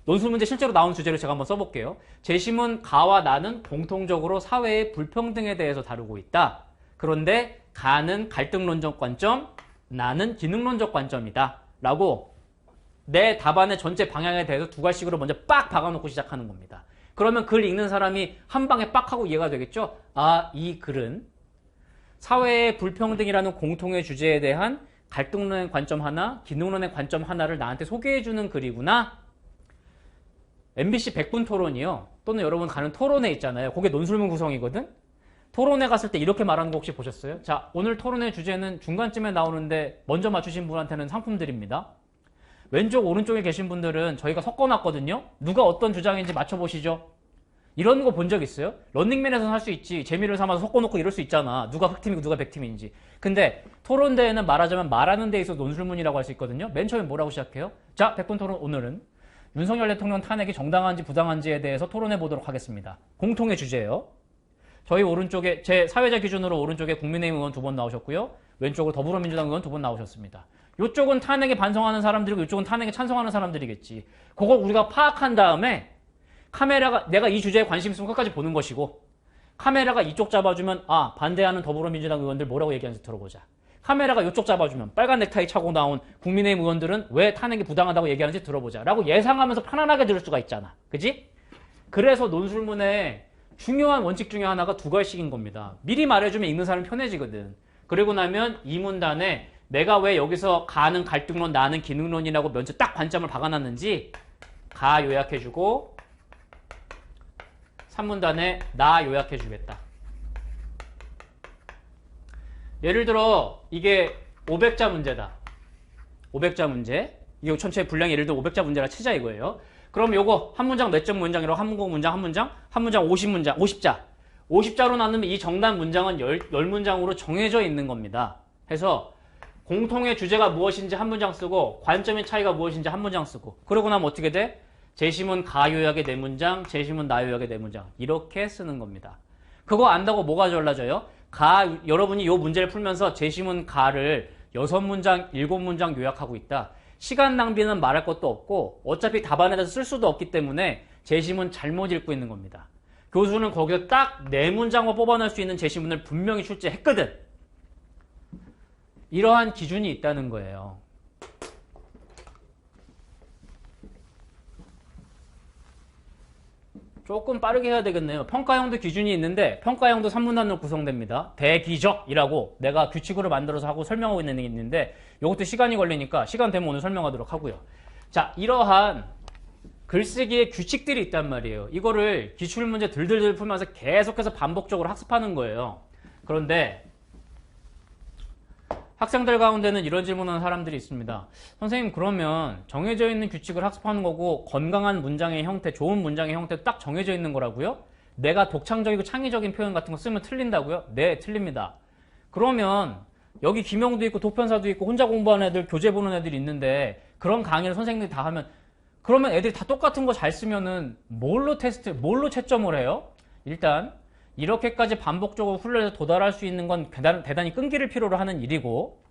논술문제 실제로 나온 주제를 제가 한번 써볼게요. 재심은 가와 나는 공통적으로 사회의 불평등에 대해서 다루고 있다. 그런데 가는 갈등론적 관점, 나는 기능론적 관점이다. 라고 내 답안의 전체 방향에 대해서 두 갈씩으로 먼저 빡 박아놓고 시작하는 겁니다. 그러면 글 읽는 사람이 한 방에 빡 하고 이해가 되겠죠? 아, 이 글은 사회의 불평등이라는 공통의 주제에 대한 갈등론의 관점 하나, 기능론의 관점 하나를 나한테 소개해주는 글이구나. MBC 100분 토론이요. 또는 여러분 가는 토론회 있잖아요. 그게 논술문 구성이거든. 토론회 갔을 때 이렇게 말하는 거 혹시 보셨어요? 자, 오늘 토론회 주제는 중간쯤에 나오는데 먼저 맞추신 분한테는 상품 드립니다. 왼쪽 오른쪽에 계신 분들은 저희가 섞어놨거든요. 누가 어떤 주장인지 맞춰보시죠. 이런 거 본 적 있어요? 런닝맨에서는 할 수 있지. 재미를 삼아서 섞어놓고 이럴 수 있잖아. 누가 흑팀이고 누가 백팀인지. 근데 토론대회는 말하자면 말하는 데 있어서 논술문이라고 할 수 있거든요. 맨 처음에 뭐라고 시작해요? 자, 100분 토론 오늘은 윤석열 대통령 탄핵이 정당한지 부당한지에 대해서 토론해 보도록 하겠습니다. 공통의 주제예요. 저희 오른쪽에 제 사회자 기준으로 오른쪽에 국민의힘 의원 2번 나오셨고요. 왼쪽으로 더불어민주당 의원 2번 나오셨습니다. 이쪽은 탄핵에 반성하는 사람들이고 이쪽은 탄핵에 찬성하는 사람들이겠지. 그걸 우리가 파악한 다음에 카메라가 내가 이 주제에 관심 있으면 끝까지 보는 것이고 카메라가 이쪽 잡아주면 아 반대하는 더불어민주당 의원들 뭐라고 얘기하는지 들어보자. 카메라가 이쪽 잡아주면 빨간 넥타이 차고 나온 국민의힘 의원들은 왜 탄핵이 부당하다고 얘기하는지 들어보자 라고 예상하면서 편안하게 들을 수가 있잖아. 그지? 그래서 논술문에 중요한 원칙 중에 하나가 2가지씩인 겁니다. 미리 말해주면 읽는 사람이 편해지거든. 그리고 나면 이 문단에 내가 왜 여기서 가는 갈등론 나는 기능론이라고 먼저 딱 관점을 박아놨는지 가 요약해주고 3문단에 나 요약해주겠다. 예를 들어 이게 500자 문제다. 500자 문제. 이거 전체 분량이 예를 들어 500자 문제라 치자 이거예요. 그럼 요거 한 문장 몇 점 문장이라고 한 문장 한 문장 50문장 50자. 50자로 나누면 이 정답 문장은 10문장으로 정해져 있는 겁니다. 해서 공통의 주제가 무엇인지 한 문장 쓰고 관점의 차이가 무엇인지 한 문장 쓰고 그러고 나면 어떻게 돼? 재심은 가 요약의 4문장, 재심은 나 요약의 4문장 이렇게 쓰는 겁니다. 그거 안다고 뭐가 달라져요? 여러분이 이 문제를 풀면서 재심은 가를 6문장, 7문장 요약하고 있다. 시간 낭비는 말할 것도 없고 어차피 답안에서 쓸 수도 없기 때문에 재심은 잘못 읽고 있는 겁니다. 교수는 거기서 딱 4문장만 뽑아낼 수 있는 재심문을 분명히 출제했거든. 이러한 기준이 있다는 거예요. 조금 빠르게 해야 되겠네요. 평가형도 기준이 있는데 평가형도 3문단으로 구성됩니다. 대기적이라고 내가 규칙으로 만들어서 하고 설명하고 있는 게 있는데 이것도 시간이 걸리니까 시간 되면 오늘 설명하도록 하고요. 자, 이러한 글쓰기의 규칙들이 있단 말이에요. 이거를 기출문제 들들들 풀면서 계속해서 반복적으로 학습하는 거예요. 그런데 학생들 가운데는 이런 질문하는 사람들이 있습니다. 선생님 그러면 정해져 있는 규칙을 학습하는 거고 건강한 문장의 형태, 좋은 문장의 형태 딱 정해져 있는 거라고요? 내가 독창적이고 창의적인 표현 같은 거 쓰면 틀린다고요? 네, 틀립니다. 그러면 여기 김영도 있고 도편사도 있고 혼자 공부하는 애들, 교재 보는 애들이 있는데 그런 강의를 선생님들이 다 하면 그러면 애들이 다 똑같은 거 잘 쓰면은 뭘로 채점을 해요? 일단 이렇게까지 반복적으로 훈련해서 도달할 수 있는 건 대단히 끈기를 필요로 하는 일이고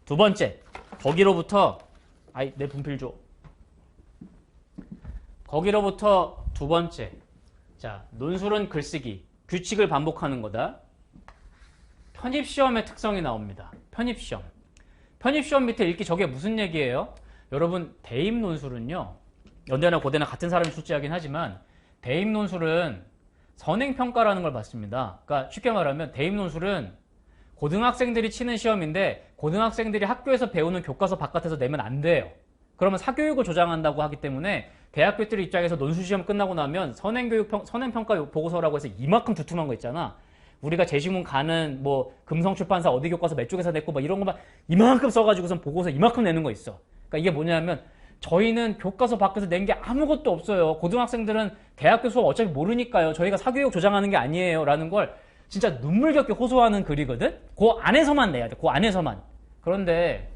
두 번째, 거기로부터 내 분필 줘. 거기로부터 두 번째, 자 논술은 글쓰기, 규칙을 반복하는 거다. 편입시험의 특성이 나옵니다. 편입시험 밑에 읽기 저게 무슨 얘기예요? 여러분 대입 논술은요 연대나 고대나 같은 사람이 출제하긴 하지만 대입 논술은 선행평가라는 걸 받습니다. 그러니까 쉽게 말하면 대입 논술은 고등학생들이 치는 시험인데 고등학생들이 학교에서 배우는 교과서 바깥에서 내면 안 돼요. 그러면 사교육을 조장한다고 하기 때문에 대학교들 입장에서 논술시험 끝나고 나면 선행평가 보고서라고 해서 이만큼 두툼한 거 있잖아. 우리가 재시문 가는 뭐 금성출판사 어디 교과서 몇 쪽에서 냈고 막 이런 거 막 이만큼 써가지고선 보고서 이만큼 내는 거 있어. 그러니까 이게 뭐냐면 저희는 교과서 밖에서 낸 게 아무것도 없어요. 고등학생들은 대학교 수업 어차피 모르니까요. 저희가 사교육 조장하는 게 아니에요. 라는 걸 진짜 눈물겹게 호소하는 글이거든? 그 안에서만 내야 돼. 그 안에서만. 그런데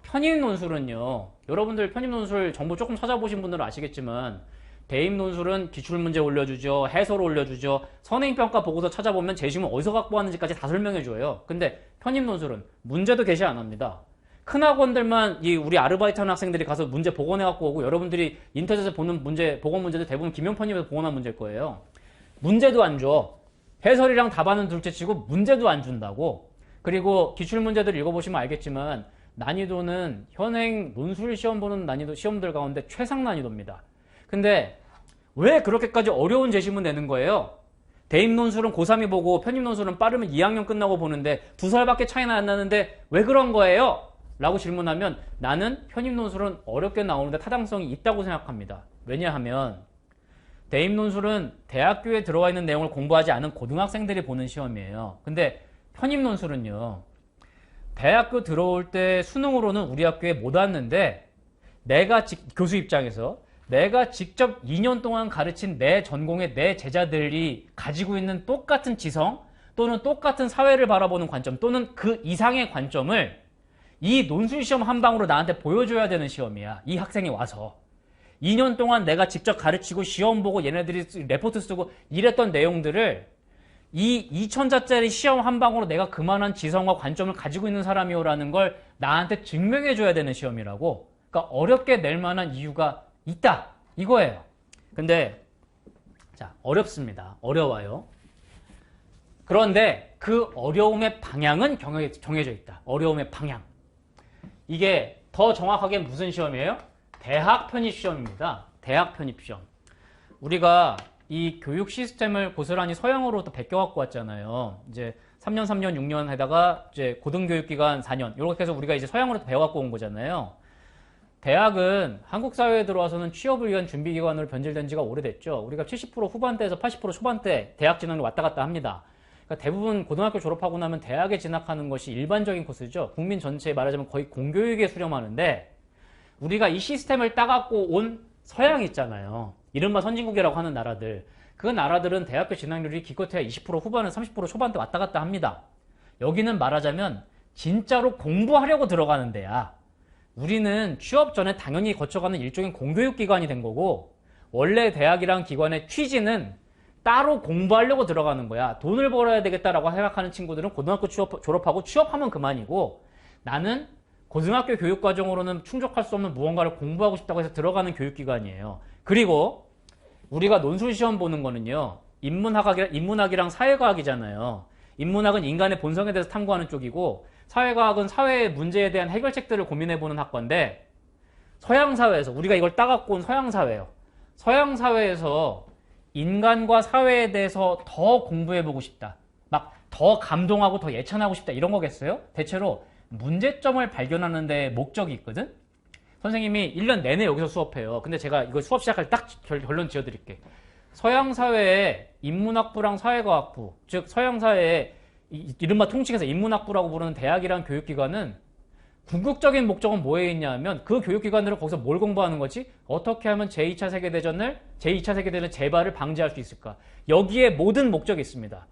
편입 논술은요. 여러분들 편입 논술 정보 조금 찾아보신 분들은 아시겠지만 대입 논술은 기출문제 올려주죠. 해설 올려주죠. 선행평가 보고서 찾아보면 재시문 어디서 갖고 왔는지까지 다 설명해줘요. 근데 편입 논술은 문제도 게시 안 합니다. 큰 학원들만 우리 아르바이트 하는 학생들이 가서 문제 복원해 갖고 오고 여러분들이 인터넷에서 보는 복원 문제도 대부분 김용편입에서 복원한 문제일 거예요. 문제도 안 줘. 해설이랑 답안은 둘째치고 문제도 안 준다고. 그리고 기출문제들 읽어보시면 알겠지만 난이도는 현행 논술 시험 보는 난이도 시험들 가운데 최상 난이도입니다. 근데 왜 그렇게까지 어려운 제시문 내는 거예요? 대입 논술은 고3이 보고 편입 논술은 빠르면 2학년 끝나고 보는데 2살밖에 차이나 안 나는데 왜 그런 거예요? 라고 질문하면 나는 편입 논술은 어렵게 나오는데 타당성이 있다고 생각합니다. 왜냐하면 대입 논술은 대학교에 들어와 있는 내용을 공부하지 않은 고등학생들이 보는 시험이에요. 근데 편입 논술은요. 대학교 들어올 때 수능으로는 우리 학교에 못 왔는데 내가 교수 입장에서 내가 직접 2년 동안 가르친 내 전공의 내 제자들이 가지고 있는 똑같은 지성 또는 똑같은 사회를 바라보는 관점 또는 그 이상의 관점을 이 논술시험 한 방으로 나한테 보여줘야 되는 시험이야. 이 학생이 와서. 2년 동안 내가 직접 가르치고 시험 보고 얘네들이 레포트 쓰고 이랬던 내용들을 이 2000자짜리 시험 한 방으로 내가 그만한 지성과 관점을 가지고 있는 사람이오라는 걸 나한테 증명해줘야 되는 시험이라고. 그러니까 어렵게 낼 만한 이유가 있다. 이거예요. 근데 자, 어렵습니다. 어려워요. 그런데 그 어려움의 방향은 정해져 있다. 어려움의 방향. 이게 더 정확하게 무슨 시험이에요? 대학 편입 시험입니다. 대학 편입 시험. 우리가 이 교육 시스템을 고스란히 서양으로 또 베껴갖고 왔잖아요. 이제 3년, 6년 하다가 이제 고등교육기간 4년. 이렇게 해서 우리가 이제 서양으로 또 배워갖고 온 거잖아요. 대학은 한국 사회에 들어와서는 취업을 위한 준비기관으로 변질된 지가 오래됐죠. 우리가 70% 후반대에서 80% 초반대 대학 진학을 왔다 갔다 합니다. 그러니까 대부분 고등학교 졸업하고 나면 대학에 진학하는 것이 일반적인 코스죠. 국민 전체에 말하자면 거의 공교육에 수렴하는데 우리가 이 시스템을 따갖고 온 서양 있잖아요. 이른바 선진국이라고 하는 나라들. 그 나라들은 대학교 진학률이 기껏해야 20% 후반은 30% 초반대 왔다 갔다 합니다. 여기는 말하자면 진짜로 공부하려고 들어가는 데야. 우리는 취업 전에 당연히 거쳐가는 일종의 공교육기관이 된 거고 원래 대학이란 기관의 취지는 따로 공부하려고 들어가는 거야. 돈을 벌어야 되겠다라고 생각하는 친구들은 고등학교 졸업하고 취업하면 그만이고 나는 고등학교 교육과정으로는 충족할 수 없는 무언가를 공부하고 싶다고 해서 들어가는 교육기관이에요. 그리고 우리가 논술시험 보는 거는요. 인문학이랑 사회과학이잖아요. 인문학은 인간의 본성에 대해서 탐구하는 쪽이고 사회과학은 사회의 문제에 대한 해결책들을 고민해보는 학과인데 서양사회에서 우리가 이걸 따갖고 온 서양사회예요. 서양사회에서 인간과 사회에 대해서 더 공부해보고 싶다. 막 더 감동하고 더 예찬하고 싶다. 이런 거겠어요? 대체로 문제점을 발견하는 데 목적이 있거든? 선생님이 1년 내내 여기서 수업해요. 근데 제가 이거 수업 시작할 때 딱 결론 지어드릴게. 서양사회의 인문학부랑 사회과학부, 즉 서양사회의 이른바 통칭해서 인문학부라고 부르는 대학이란 교육기관은 궁극적인 목적은 뭐에 있냐면 그 교육기관들은 거기서 뭘 공부하는 거지? 어떻게 하면 제2차 세계대전의 재발을 방지할 수 있을까? 여기에 모든 목적이 있습니다.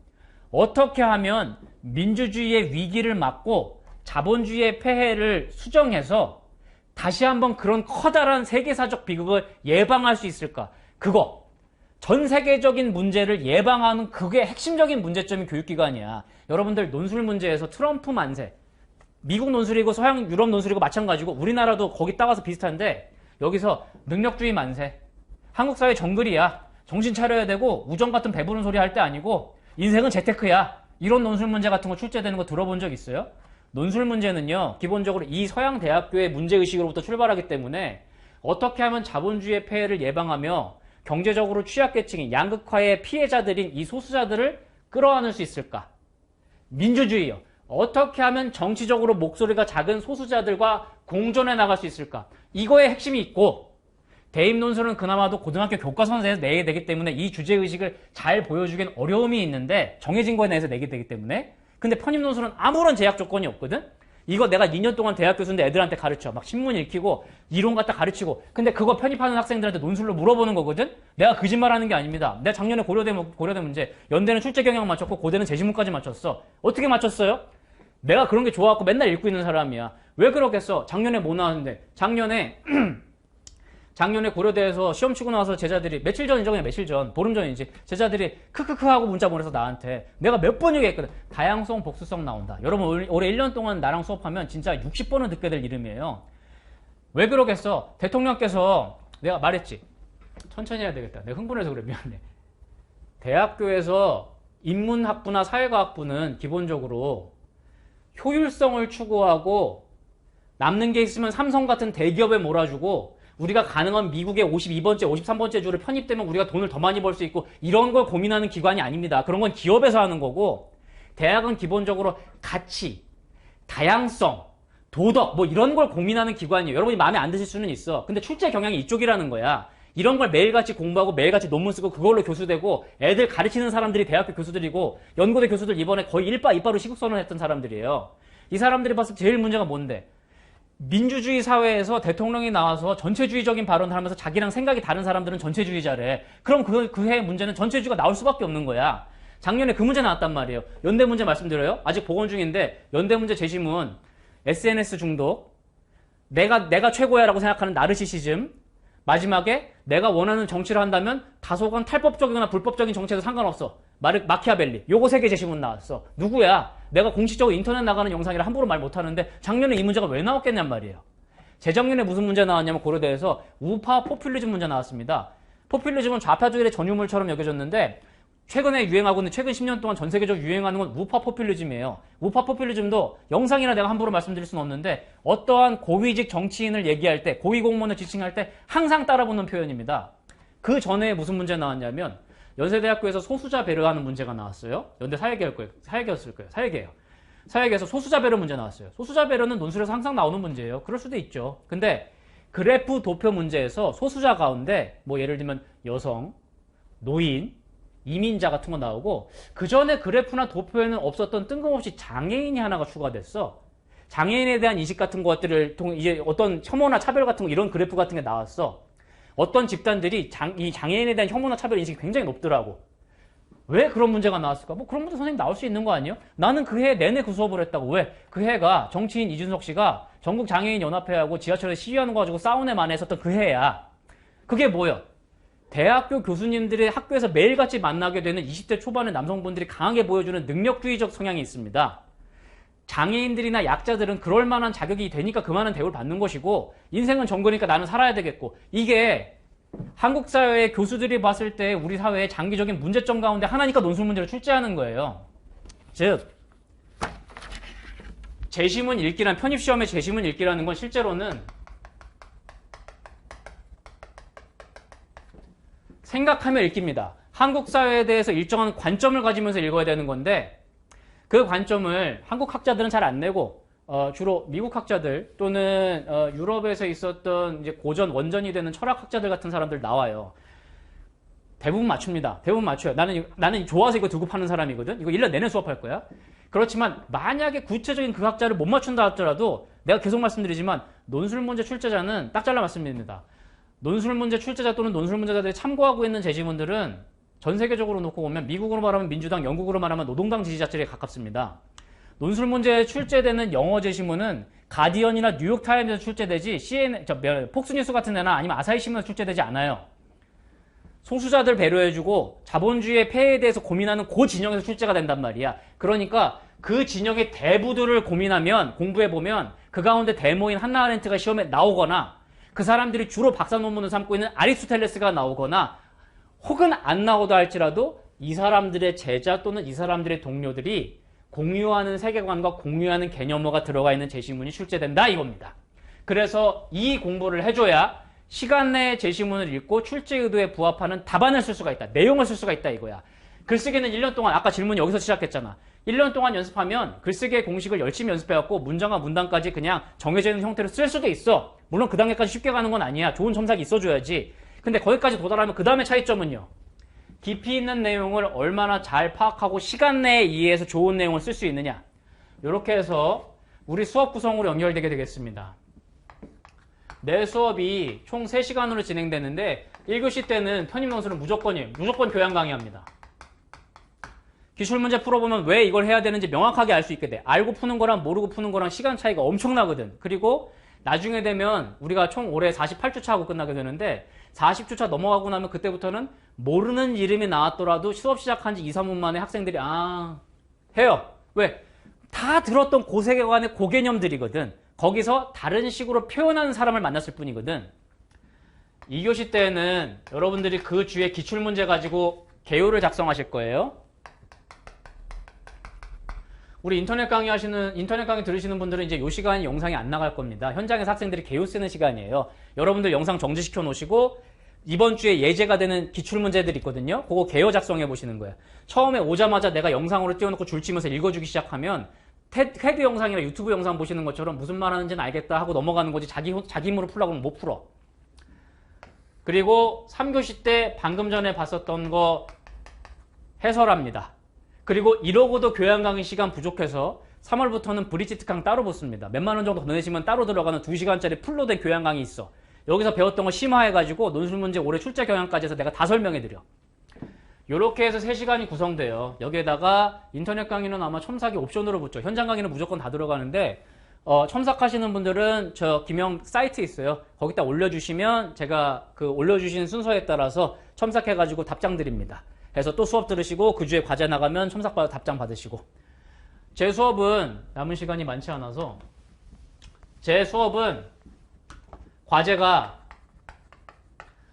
어떻게 하면 민주주의의 위기를 막고 자본주의의 폐해를 수정해서 다시 한번 그런 커다란 세계사적 비극을 예방할 수 있을까? 그거. 전 세계적인 문제를 예방하는 그게 핵심적인 문제점이 교육기관이야. 여러분들 논술 문제에서 트럼프 만세. 미국 논술이고 서양 유럽 논술이고 마찬가지고 우리나라도 거기 따가서 비슷한데 여기서 능력주의 만세. 한국 사회 정글이야. 정신 차려야 되고 우정 같은 배부른 소리 할 때 아니고 인생은 재테크야. 이런 논술 문제 같은 거 출제되는 거 들어본 적 있어요? 논술 문제는요. 기본적으로 이 서양 대학교의 문제의식으로부터 출발하기 때문에 어떻게 하면 자본주의의 폐해를 예방하며 경제적으로 취약계층인 양극화의 피해자들인 이 소수자들을 끌어안을 수 있을까? 민주주의요. 어떻게 하면 정치적으로 목소리가 작은 소수자들과 공존해 나갈 수 있을까? 이거에 핵심이 있고 대입 논술은 그나마도 고등학교 교과서에서 내게 되기 때문에 이 주제의식을 잘 보여주기엔 어려움이 있는데 정해진 거에 대해서 내게 되기 때문에 근데 편입 논술은 아무런 제약 조건이 없거든? 이거 내가 2년 동안 대학 교수인데 애들한테 가르쳐. 막 신문 읽히고 이론 갖다 가르치고 근데 그거 편입하는 학생들한테 논술로 물어보는 거거든? 내가 거짓말하는 게 아닙니다. 내가 작년에 고려대 문제 연대는 출제 경영 맞췄고 고대는 제시문까지 맞췄어. 어떻게 맞췄어요? 내가 그런 게 좋아갖고 맨날 읽고 있는 사람이야. 왜 그러겠어? 작년에 뭐 나왔는데 작년에 고려대에서 시험 치고 나와서 제자들이 며칠 전이죠. 그냥 며칠 전 보름 전이지. 제자들이 크크크 하고 문자 보내서 나한테 내가 몇 번 얘기했거든. 다양성 복수성 나온다. 여러분 올해 1년 동안 나랑 수업하면 진짜 60번은 듣게 될 이름이에요. 왜 그러겠어? 대통령께서 내가 말했지. 천천히 해야 되겠다. 내가 흥분해서 그래. 미안해. 대학교에서 인문학부나 사회과학부는 기본적으로 효율성을 추구하고 남는 게 있으면 삼성 같은 대기업에 몰아주고 우리가 가능한 미국의 52번째, 53번째 주를 편입되면 우리가 돈을 더 많이 벌 수 있고 이런 걸 고민하는 기관이 아닙니다. 그런 건 기업에서 하는 거고 대학은 기본적으로 가치, 다양성, 도덕 뭐 이런 걸 고민하는 기관이에요. 여러분이 마음에 안 드실 수는 있어. 근데 출제 경향이 이쪽이라는 거야. 이런 걸 매일같이 공부하고 매일같이 논문 쓰고 그걸로 교수되고 애들 가르치는 사람들이 대학교 교수들이고 연고대 교수들 이번에 거의 1바 2바로 시국선언했던 사람들이에요. 이 사람들이 봤을 때 제일 문제가 뭔데? 민주주의 사회에서 대통령이 나와서 전체주의적인 발언을 하면서 자기랑 생각이 다른 사람들은 전체주의자래. 그럼 그 해의 문제는 전체주의가 나올 수밖에 없는 거야. 작년에 그 문제 나왔단 말이에요. 연대 문제 말씀드려요. 아직 복원 중인데 연대 문제 재심은 SNS 중독, 내가 최고야라고 생각하는 나르시시즘, 마지막에 내가 원하는 정치를 한다면 다소간 탈법적이거나 불법적인 정치에도 상관없어. 마키아벨리. 요거 3개 재심문 나왔어. 누구야? 내가 공식적으로 인터넷 나가는 영상이라 함부로 말 못하는데 작년에 이 문제가 왜 나왔겠냔 말이에요. 재작년에 무슨 문제 나왔냐면 고려대에서 우파 포퓰리즘 문제 나왔습니다. 포퓰리즘은 좌파주의의 전유물처럼 여겨졌는데 최근에 유행하고 있는 최근 10년 동안 전 세계적으로 유행하는 건 우파 포퓰리즘이에요. 우파 포퓰리즘도 영상이나 내가 함부로 말씀드릴 수는 없는데 어떠한 고위직 정치인을 얘기할 때, 고위 공무원을 지칭할 때 항상 따라붙는 표현입니다. 그 전에 무슨 문제 나왔냐면 연세대학교에서 소수자 배려하는 문제가 나왔어요. 연대 사회계였을 거예요. 사회계에서 소수자 배려 문제 나왔어요. 소수자 배려는 논술에서 항상 나오는 문제예요. 그럴 수도 있죠. 근데 그래프 도표 문제에서 소수자 가운데 뭐 예를 들면 여성, 노인, 이민자 같은 거 나오고 그 전에 그래프나 도표에는 없었던 뜬금없이 장애인이 하나가 추가됐어. 장애인에 대한 인식 같은 것들을 통해 이제 어떤 혐오나 차별 같은 거 이런 그래프 같은 게 나왔어. 어떤 집단들이 이 장애인에 대한 혐오나 차별 인식이 굉장히 높더라고. 왜 그런 문제가 나왔을까? 뭐 그런 문제 선생님 나올 수 있는 거 아니에요? 나는 그 해 내내 그 수업을 했다고. 왜? 그 해가 정치인 이준석 씨가 전국 장애인 연합회하고 지하철에 시위하는 거 가지고 싸우네 만에 했었던 그 해야. 그게 뭐야? 대학교 교수님들이 학교에서 매일같이 만나게 되는 20대 초반의 남성분들이 강하게 보여주는 능력주의적 성향이 있습니다. 장애인들이나 약자들은 그럴 만한 자격이 되니까 그만한 대우를 받는 것이고 인생은 정글이니까 나는 살아야 되겠고 이게 한국 사회의 교수들이 봤을 때 우리 사회의 장기적인 문제점 가운데 하나니까 논술 문제를 출제하는 거예요. 즉 재심은 읽기란 편입시험의 재심은 읽기라는 건 실제로는 생각하며 읽기입니다. 한국 사회에 대해서 일정한 관점을 가지면서 읽어야 되는 건데 그 관점을 한국 학자들은 잘 안 내고 주로 미국 학자들 또는 유럽에서 있었던 이제 고전 원전이 되는 철학학자들 같은 사람들 나와요. 대부분 맞춥니다. 대부분 맞춰요. 나는 좋아서 이거 두고 파는 사람이거든. 이거 1년 내내 수업할 거야. 그렇지만 만약에 구체적인 그 학자를 못 맞춘다 하더라도 내가 계속 말씀드리지만 논술 문제 출제자는 딱 잘라 말씀드립니다. 논술 문제 출제자 또는 논술 문제자들이 참고하고 있는 제시문들은 전 세계적으로 놓고 보면 미국으로 말하면 민주당, 영국으로 말하면 노동당 지지자들에 가깝습니다. 논술 문제에 출제되는 영어 제시문은 가디언이나 뉴욕타임즈에서 출제되지 폭스뉴스 같은 데나 아니면 아사히 신문에서 출제되지 않아요. 소수자들 배려해주고 자본주의의 폐해에 대해서 고민하는 그 진영에서 출제가 된단 말이야. 그러니까 그 진영의 대부들을 공부해보면 그 가운데 데모인 한나 아렌트가 시험에 나오거나 그 사람들이 주로 박사 논문을 삼고 있는 아리스토텔레스가 나오거나 혹은 안 나오다 할지라도 이 사람들의 제자 또는 이 사람들의 동료들이 공유하는 세계관과 공유하는 개념어가 들어가 있는 제시문이 출제된다 이겁니다. 그래서 이 공부를 해줘야 시간 내에 제시문을 읽고 출제 의도에 부합하는 답안을 쓸 수가 있다. 내용을 쓸 수가 있다 이거야. 글쓰기는 1년 동안 아까 질문이 여기서 시작했잖아. 1년 동안 연습하면 글쓰기의 공식을 열심히 연습해갖고 문장과 문단까지 그냥 정해져 있는 형태로 쓸 수도 있어. 물론 그 단계까지 쉽게 가는 건 아니야. 좋은 첨삭이 있어줘야지. 근데 거기까지 도달하면 그 다음에 차이점은요. 깊이 있는 내용을 얼마나 잘 파악하고 시간 내에 이해해서 좋은 내용을 쓸 수 있느냐. 이렇게 해서 우리 수업 구성으로 연결되게 되겠습니다. 내 수업이 총 3시간으로 진행되는데 1교시 때는 편입 논술은 무조건이에요. 무조건 교양 강의합니다. 기출문제 풀어보면 왜 이걸 해야 되는지 명확하게 알 수 있게 돼. 알고 푸는 거랑 모르고 푸는 거랑 시간 차이가 엄청나거든. 그리고 나중에 되면 우리가 총 올해 48주차 하고 끝나게 되는데 40주차 넘어가고 나면 그때부터는 모르는 이름이 나왔더라도 수업 시작한 지 2, 3분 만에 학생들이 해요. 왜? 다 들었던 고세계관의 고개념들이거든. 거기서 다른 식으로 표현하는 사람을 만났을 뿐이거든. 2교시 때는 여러분들이 그 주에 기출문제 가지고 개요를 작성하실 거예요. 우리 인터넷 강의 들으시는 분들은 이제 이 시간이 영상이 안 나갈 겁니다. 현장에서 학생들이 개요 쓰는 시간이에요. 여러분들 영상 정지시켜 놓으시고 이번 주에 예제가 되는 기출문제들 있거든요. 그거 개요 작성해 보시는 거예요. 처음에 오자마자 내가 영상으로 띄워놓고 줄치면서 읽어주기 시작하면 테드 영상이나 유튜브 영상 보시는 것처럼 무슨 말 하는지는 알겠다 하고 넘어가는 거지 자기 힘으로 풀라고 하면 못 풀어. 그리고 3교시 때 방금 전에 봤었던 거 해설합니다. 그리고 이러고도 교양 강의 시간 부족해서 3월부터는 브릿지 특강 따로 붙습니다. 몇만 원 정도 더 내시면 따로 들어가는 2시간짜리 풀로 된 교양강이 있어. 여기서 배웠던 거 심화해가지고 논술문제 올해 출제 경향까지 해서 내가 다 설명해드려. 요렇게 해서 3시간이 구성돼요. 여기에다가 인터넷 강의는 아마 첨삭이 옵션으로 붙죠. 현장 강의는 무조건 다 들어가는데 첨삭하시는 분들은 저 김영 사이트 있어요. 거기다 올려주시면 제가 그 올려주신 순서에 따라서 첨삭해가지고 답장 드립니다. 그래서 또 수업 들으시고 그 주에 과제 나가면 첨삭받아 답장 받으시고. 제 수업은 남은 시간이 많지 않아서 제 수업은 과제가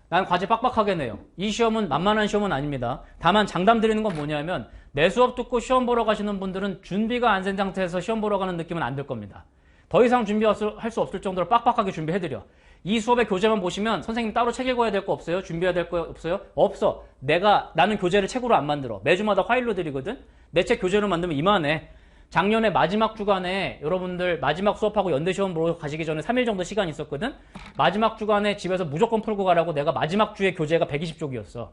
난 과제 빡빡하게 내요. 이 시험은 만만한 시험은 아닙니다. 다만 장담 드리는 건 뭐냐면 내 수업 듣고 시험 보러 가시는 분들은 준비가 안 된 상태에서 시험 보러 가는 느낌은 안 들 겁니다. 더 이상 준비할 수 없을 정도로 빡빡하게 준비해드려. 이 수업의 교재만 보시면 선생님 따로 책 읽어야 될 거 없어요? 준비해야 될 거 없어요? 없어. 나는 교재를 책으로 안 만들어. 매주마다 파일로 드리거든? 내 책 교재로 만들면 이만해. 작년에 마지막 주간에 여러분들 마지막 수업하고 연대 시험 보러 가시기 전에 3일 정도 시간이 있었거든? 마지막 주간에 집에서 무조건 풀고 가라고 내가 마지막 주에 교재가 120쪽이었어.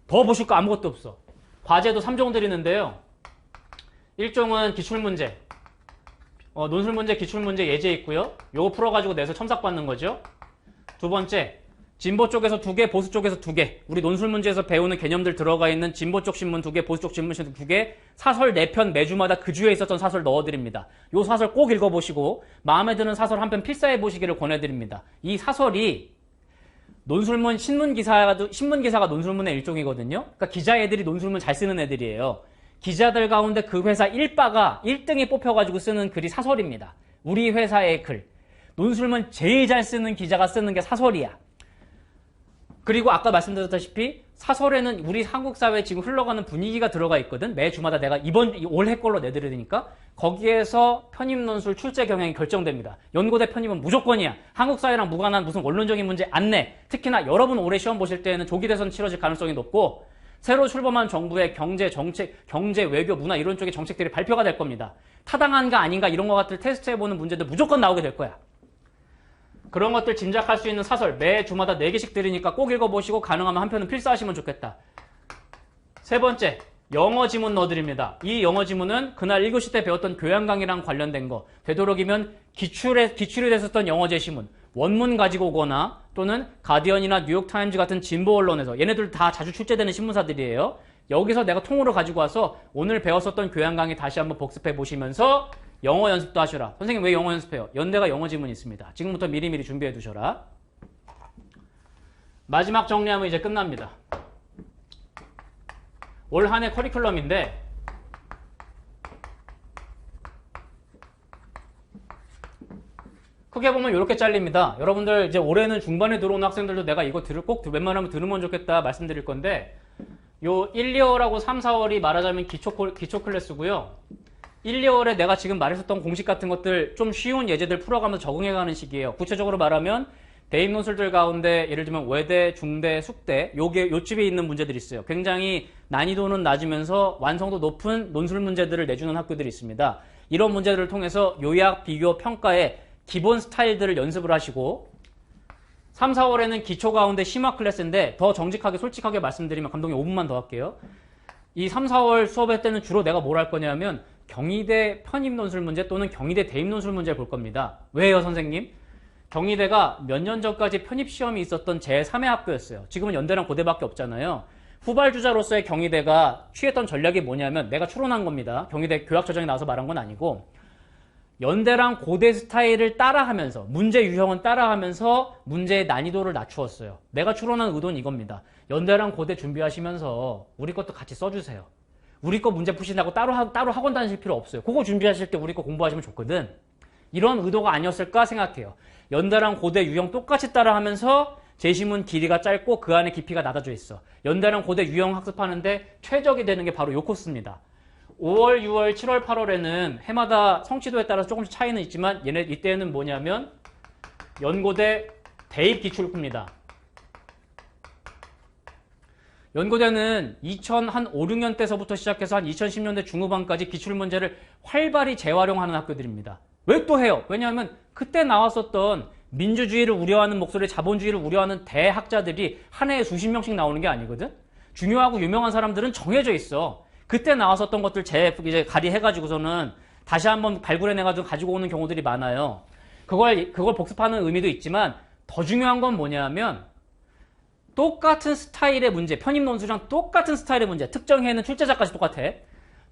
더 보실 거 아무것도 없어. 과제도 3종 드리는데요. 1종은 기출문제. 논술문제, 기출문제 예제 있고요. 요거 풀어가지고 내서 첨삭받는 거죠. 두 번째, 진보 쪽에서 2개, 보수 쪽에서 2개. 우리 논술문제에서 배우는 개념들 들어가 있는 진보 쪽 신문 2개, 보수 쪽 신문 2개, 사설 4편 매주마다 그 주에 있었던 사설 넣어드립니다. 요 사설 꼭 읽어보시고 마음에 드는 사설 한 편 필사해보시기를 권해드립니다. 이 사설이 논술문, 신문기사가 논술문의 일종이거든요. 그러니까 기자 애들이 논술문 잘 쓰는 애들이에요. 기자들 가운데 그 회사 1바가 1등이 뽑혀가지고 쓰는 글이 사설입니다. 우리 회사의 글. 논술문 제일 잘 쓰는 기자가 쓰는 게 사설이야. 그리고 아까 말씀드렸다시피 사설에는 우리 한국 사회에 지금 흘러가는 분위기가 들어가 있거든. 매 주마다 내가 올해 걸로 내드리니까 거기에서 편입논술 출제 경향이 결정됩니다. 연고대 편입은 무조건이야. 한국 사회랑 무관한 무슨 원론적인 문제 안 내. 특히나 여러분 올해 시험 보실 때에는 조기 대선 치러질 가능성이 높고 새로 출범한 정부의 경제, 정책, 경제, 외교, 문화 이런 쪽의 정책들이 발표가 될 겁니다. 타당한가 아닌가 이런 것 같은 테스트해보는 문제들 무조건 나오게 될 거야. 그런 것들 짐작할 수 있는 사설 매 주마다 4개씩 드리니까 꼭 읽어보시고 가능하면 한 편은 필사하시면 좋겠다. 세 번째, 영어 지문 넣어드립니다. 이 영어 지문은 그날 1교시 때 배웠던 교양 강의랑 관련된 거. 되도록이면 기출이 됐었던 영어 제시문, 원문 가지고 오거나 또는 가디언이나 뉴욕타임즈 같은 진보 언론에서 얘네들 다 자주 출제되는 신문사들이에요. 여기서 내가 통으로 가지고 와서 오늘 배웠었던 교양 강의 다시 한번 복습해 보시면서 영어 연습도 하셔라. 선생님 왜 영어 연습해요? 연대가 영어 지문이 있습니다. 지금부터 미리미리 준비해 두셔라. 마지막 정리하면 이제 끝납니다. 올 한 해 커리큘럼인데 크게 보면 이렇게 잘립니다. 여러분들 이제 올해는 중반에 들어온 학생들도 내가 이거 꼭 웬만하면 들으면 좋겠다 말씀드릴 건데 요 1, 2월하고 3, 4월이 말하자면 기초 클래스고요. 1, 2월에 내가 지금 말했었던 공식 같은 것들 좀 쉬운 예제들 풀어가면서 적응해가는 시기예요. 구체적으로 말하면 대입 논술들 가운데 예를 들면 외대, 중대, 숙대 요집에 있는 문제들이 있어요. 굉장히 난이도는 낮으면서 완성도 높은 논술 문제들을 내주는 학교들이 있습니다. 이런 문제들을 통해서 요약, 비교, 평가의 기본 스타일들을 연습을 하시고 3, 4월에는 기초 가운데 심화 클래스인데 더 정직하게 솔직하게 말씀드리면 감독님 5분만 더 할게요. 이 3, 4월 수업할 때는 주로 내가 뭘 할 거냐면 경희대 편입 논술 문제 또는 경희대 대입 논술 문제를 볼 겁니다. 왜요 선생님? 경희대가 몇 년 전까지 편입 시험이 있었던 제3의 학교였어요. 지금은 연대랑 고대밖에 없잖아요. 후발주자로서의 경희대가 취했던 전략이 뭐냐면 내가 추론한 겁니다. 경희대 교학처장이 나와서 말한 건 아니고 연대랑 고대 스타일을 따라하면서 문제 유형은 따라하면서 문제의 난이도를 낮추었어요. 내가 추론한 의도는 이겁니다. 연대랑 고대 준비하시면서 우리 것도 같이 써주세요. 우리 거 문제 푸신다고 따로 학원 다니실 필요 없어요. 그거 준비하실 때 우리 거 공부하시면 좋거든. 이런 의도가 아니었을까 생각해요. 연대랑 고대 유형 똑같이 따라하면서 제시문 길이가 짧고 그 안에 깊이가 낮아져 있어. 연대랑 고대 유형 학습하는데 최적이 되는 게 바로 요 코스입니다. 5월, 6월, 7월, 8월에는 해마다 성취도에 따라서 조금씩 차이는 있지만 이때는 뭐냐면 연고대 대입 기출입니다. 연고대는 2005, 6년 때서부터 시작해서 한 2010년대 중후반까지 기출문제를 활발히 재활용하는 학교들입니다. 왜 또 해요? 왜냐하면 그때 나왔었던 민주주의를 우려하는 목소리, 자본주의를 우려하는 대학자들이 한 해에 수십 명씩 나오는 게 아니거든? 중요하고 유명한 사람들은 정해져 있어. 그때 나왔었던 것들 이제 가리해가지고서는 다시 한번 발굴해내가지고 가지고 오는 경우들이 많아요. 그걸 복습하는 의미도 있지만 더 중요한 건 뭐냐면 똑같은 스타일의 문제, 편입 논술이랑 똑같은 스타일의 문제, 특정해는 출제자까지 똑같아.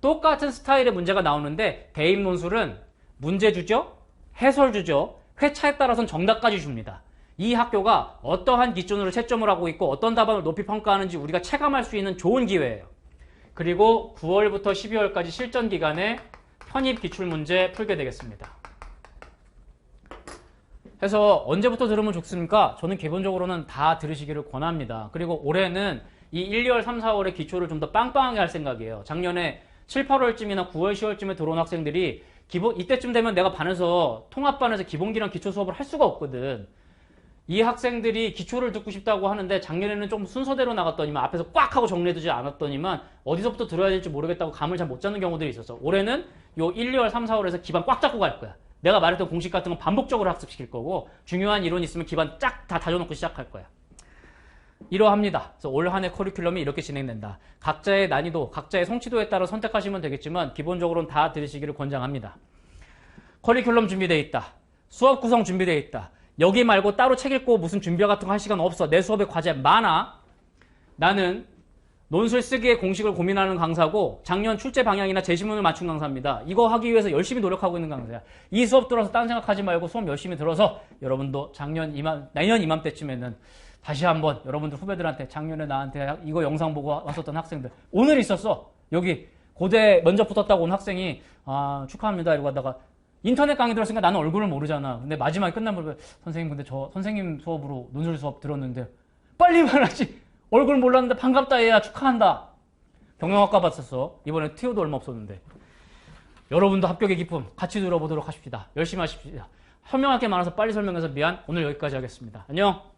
똑같은 스타일의 문제가 나오는데 대입 논술은 문제 주죠, 해설 주죠, 회차에 따라서는 정답까지 줍니다. 이 학교가 어떠한 기준으로 채점을 하고 있고 어떤 답안을 높이 평가하는지 우리가 체감할 수 있는 좋은 기회예요. 그리고 9월부터 12월까지 실전 기간에 편입 기출문제 풀게 되겠습니다. 그래서 언제부터 들으면 좋습니까? 저는 기본적으로는 다 들으시기를 권합니다. 그리고 올해는 이 1, 2월, 3, 4월에 기초를 좀 더 빵빵하게 할 생각이에요. 작년에 7, 8월쯤이나 9월, 10월쯤에 들어온 학생들이 이때쯤 되면 내가 반에서 통합반에서 기본기랑 기초 수업을 할 수가 없거든. 이 학생들이 기초를 듣고 싶다고 하는데 작년에는 좀 순서대로 나갔더니만 앞에서 꽉 하고 정리해두지 않았더니만 어디서부터 들어야 될지 모르겠다고 감을 잘 못 잡는 경우들이 있었어. 올해는 요 1, 2월, 3, 4월에서 기반 꽉 잡고 갈 거야. 내가 말했던 공식 같은 건 반복적으로 학습시킬 거고 중요한 이론이 있으면 기반 쫙 다 다져놓고 시작할 거야. 이러합니다. 그래서 올 한 해 커리큘럼이 이렇게 진행된다. 각자의 난이도, 각자의 성취도에 따라 선택하시면 되겠지만 기본적으로는 다 들으시기를 권장합니다. 커리큘럼 준비되어 있다. 수업 구성 준비되어 있다. 여기 말고 따로 책 읽고 무슨 준비 같은 거 할 시간 없어. 내 수업에 과제 많아. 나는 논술 쓰기의 공식을 고민하는 강사고 작년 출제 방향이나 제시문을 맞춘 강사입니다. 이거 하기 위해서 열심히 노력하고 있는 강사야. 이 수업 들어서 딴 생각하지 말고 수업 열심히 들어서 여러분도 내년 이맘때쯤에는 다시 한번 여러분들 후배들한테 작년에 나한테 이거 영상 보고 왔었던 학생들 오늘 있었어. 여기 고대 면접 붙었다고 온 학생이 축하합니다 이러고 하다가 인터넷 강의 들었으니까 나는 얼굴을 모르잖아. 근데 마지막에 끝나면 선생님 근데 저 선생님 수업으로 논술 수업 들었는데 빨리 말하지. 얼굴 몰랐는데 반갑다 얘야 축하한다. 경영학과 봤었어. 이번에 티오도 얼마 없었는데. 여러분도 합격의 기쁨 같이 들어보도록 하십시다. 열심히 하십시다. 설명할 게 많아서 빨리 설명해서 미안. 오늘 여기까지 하겠습니다. 안녕.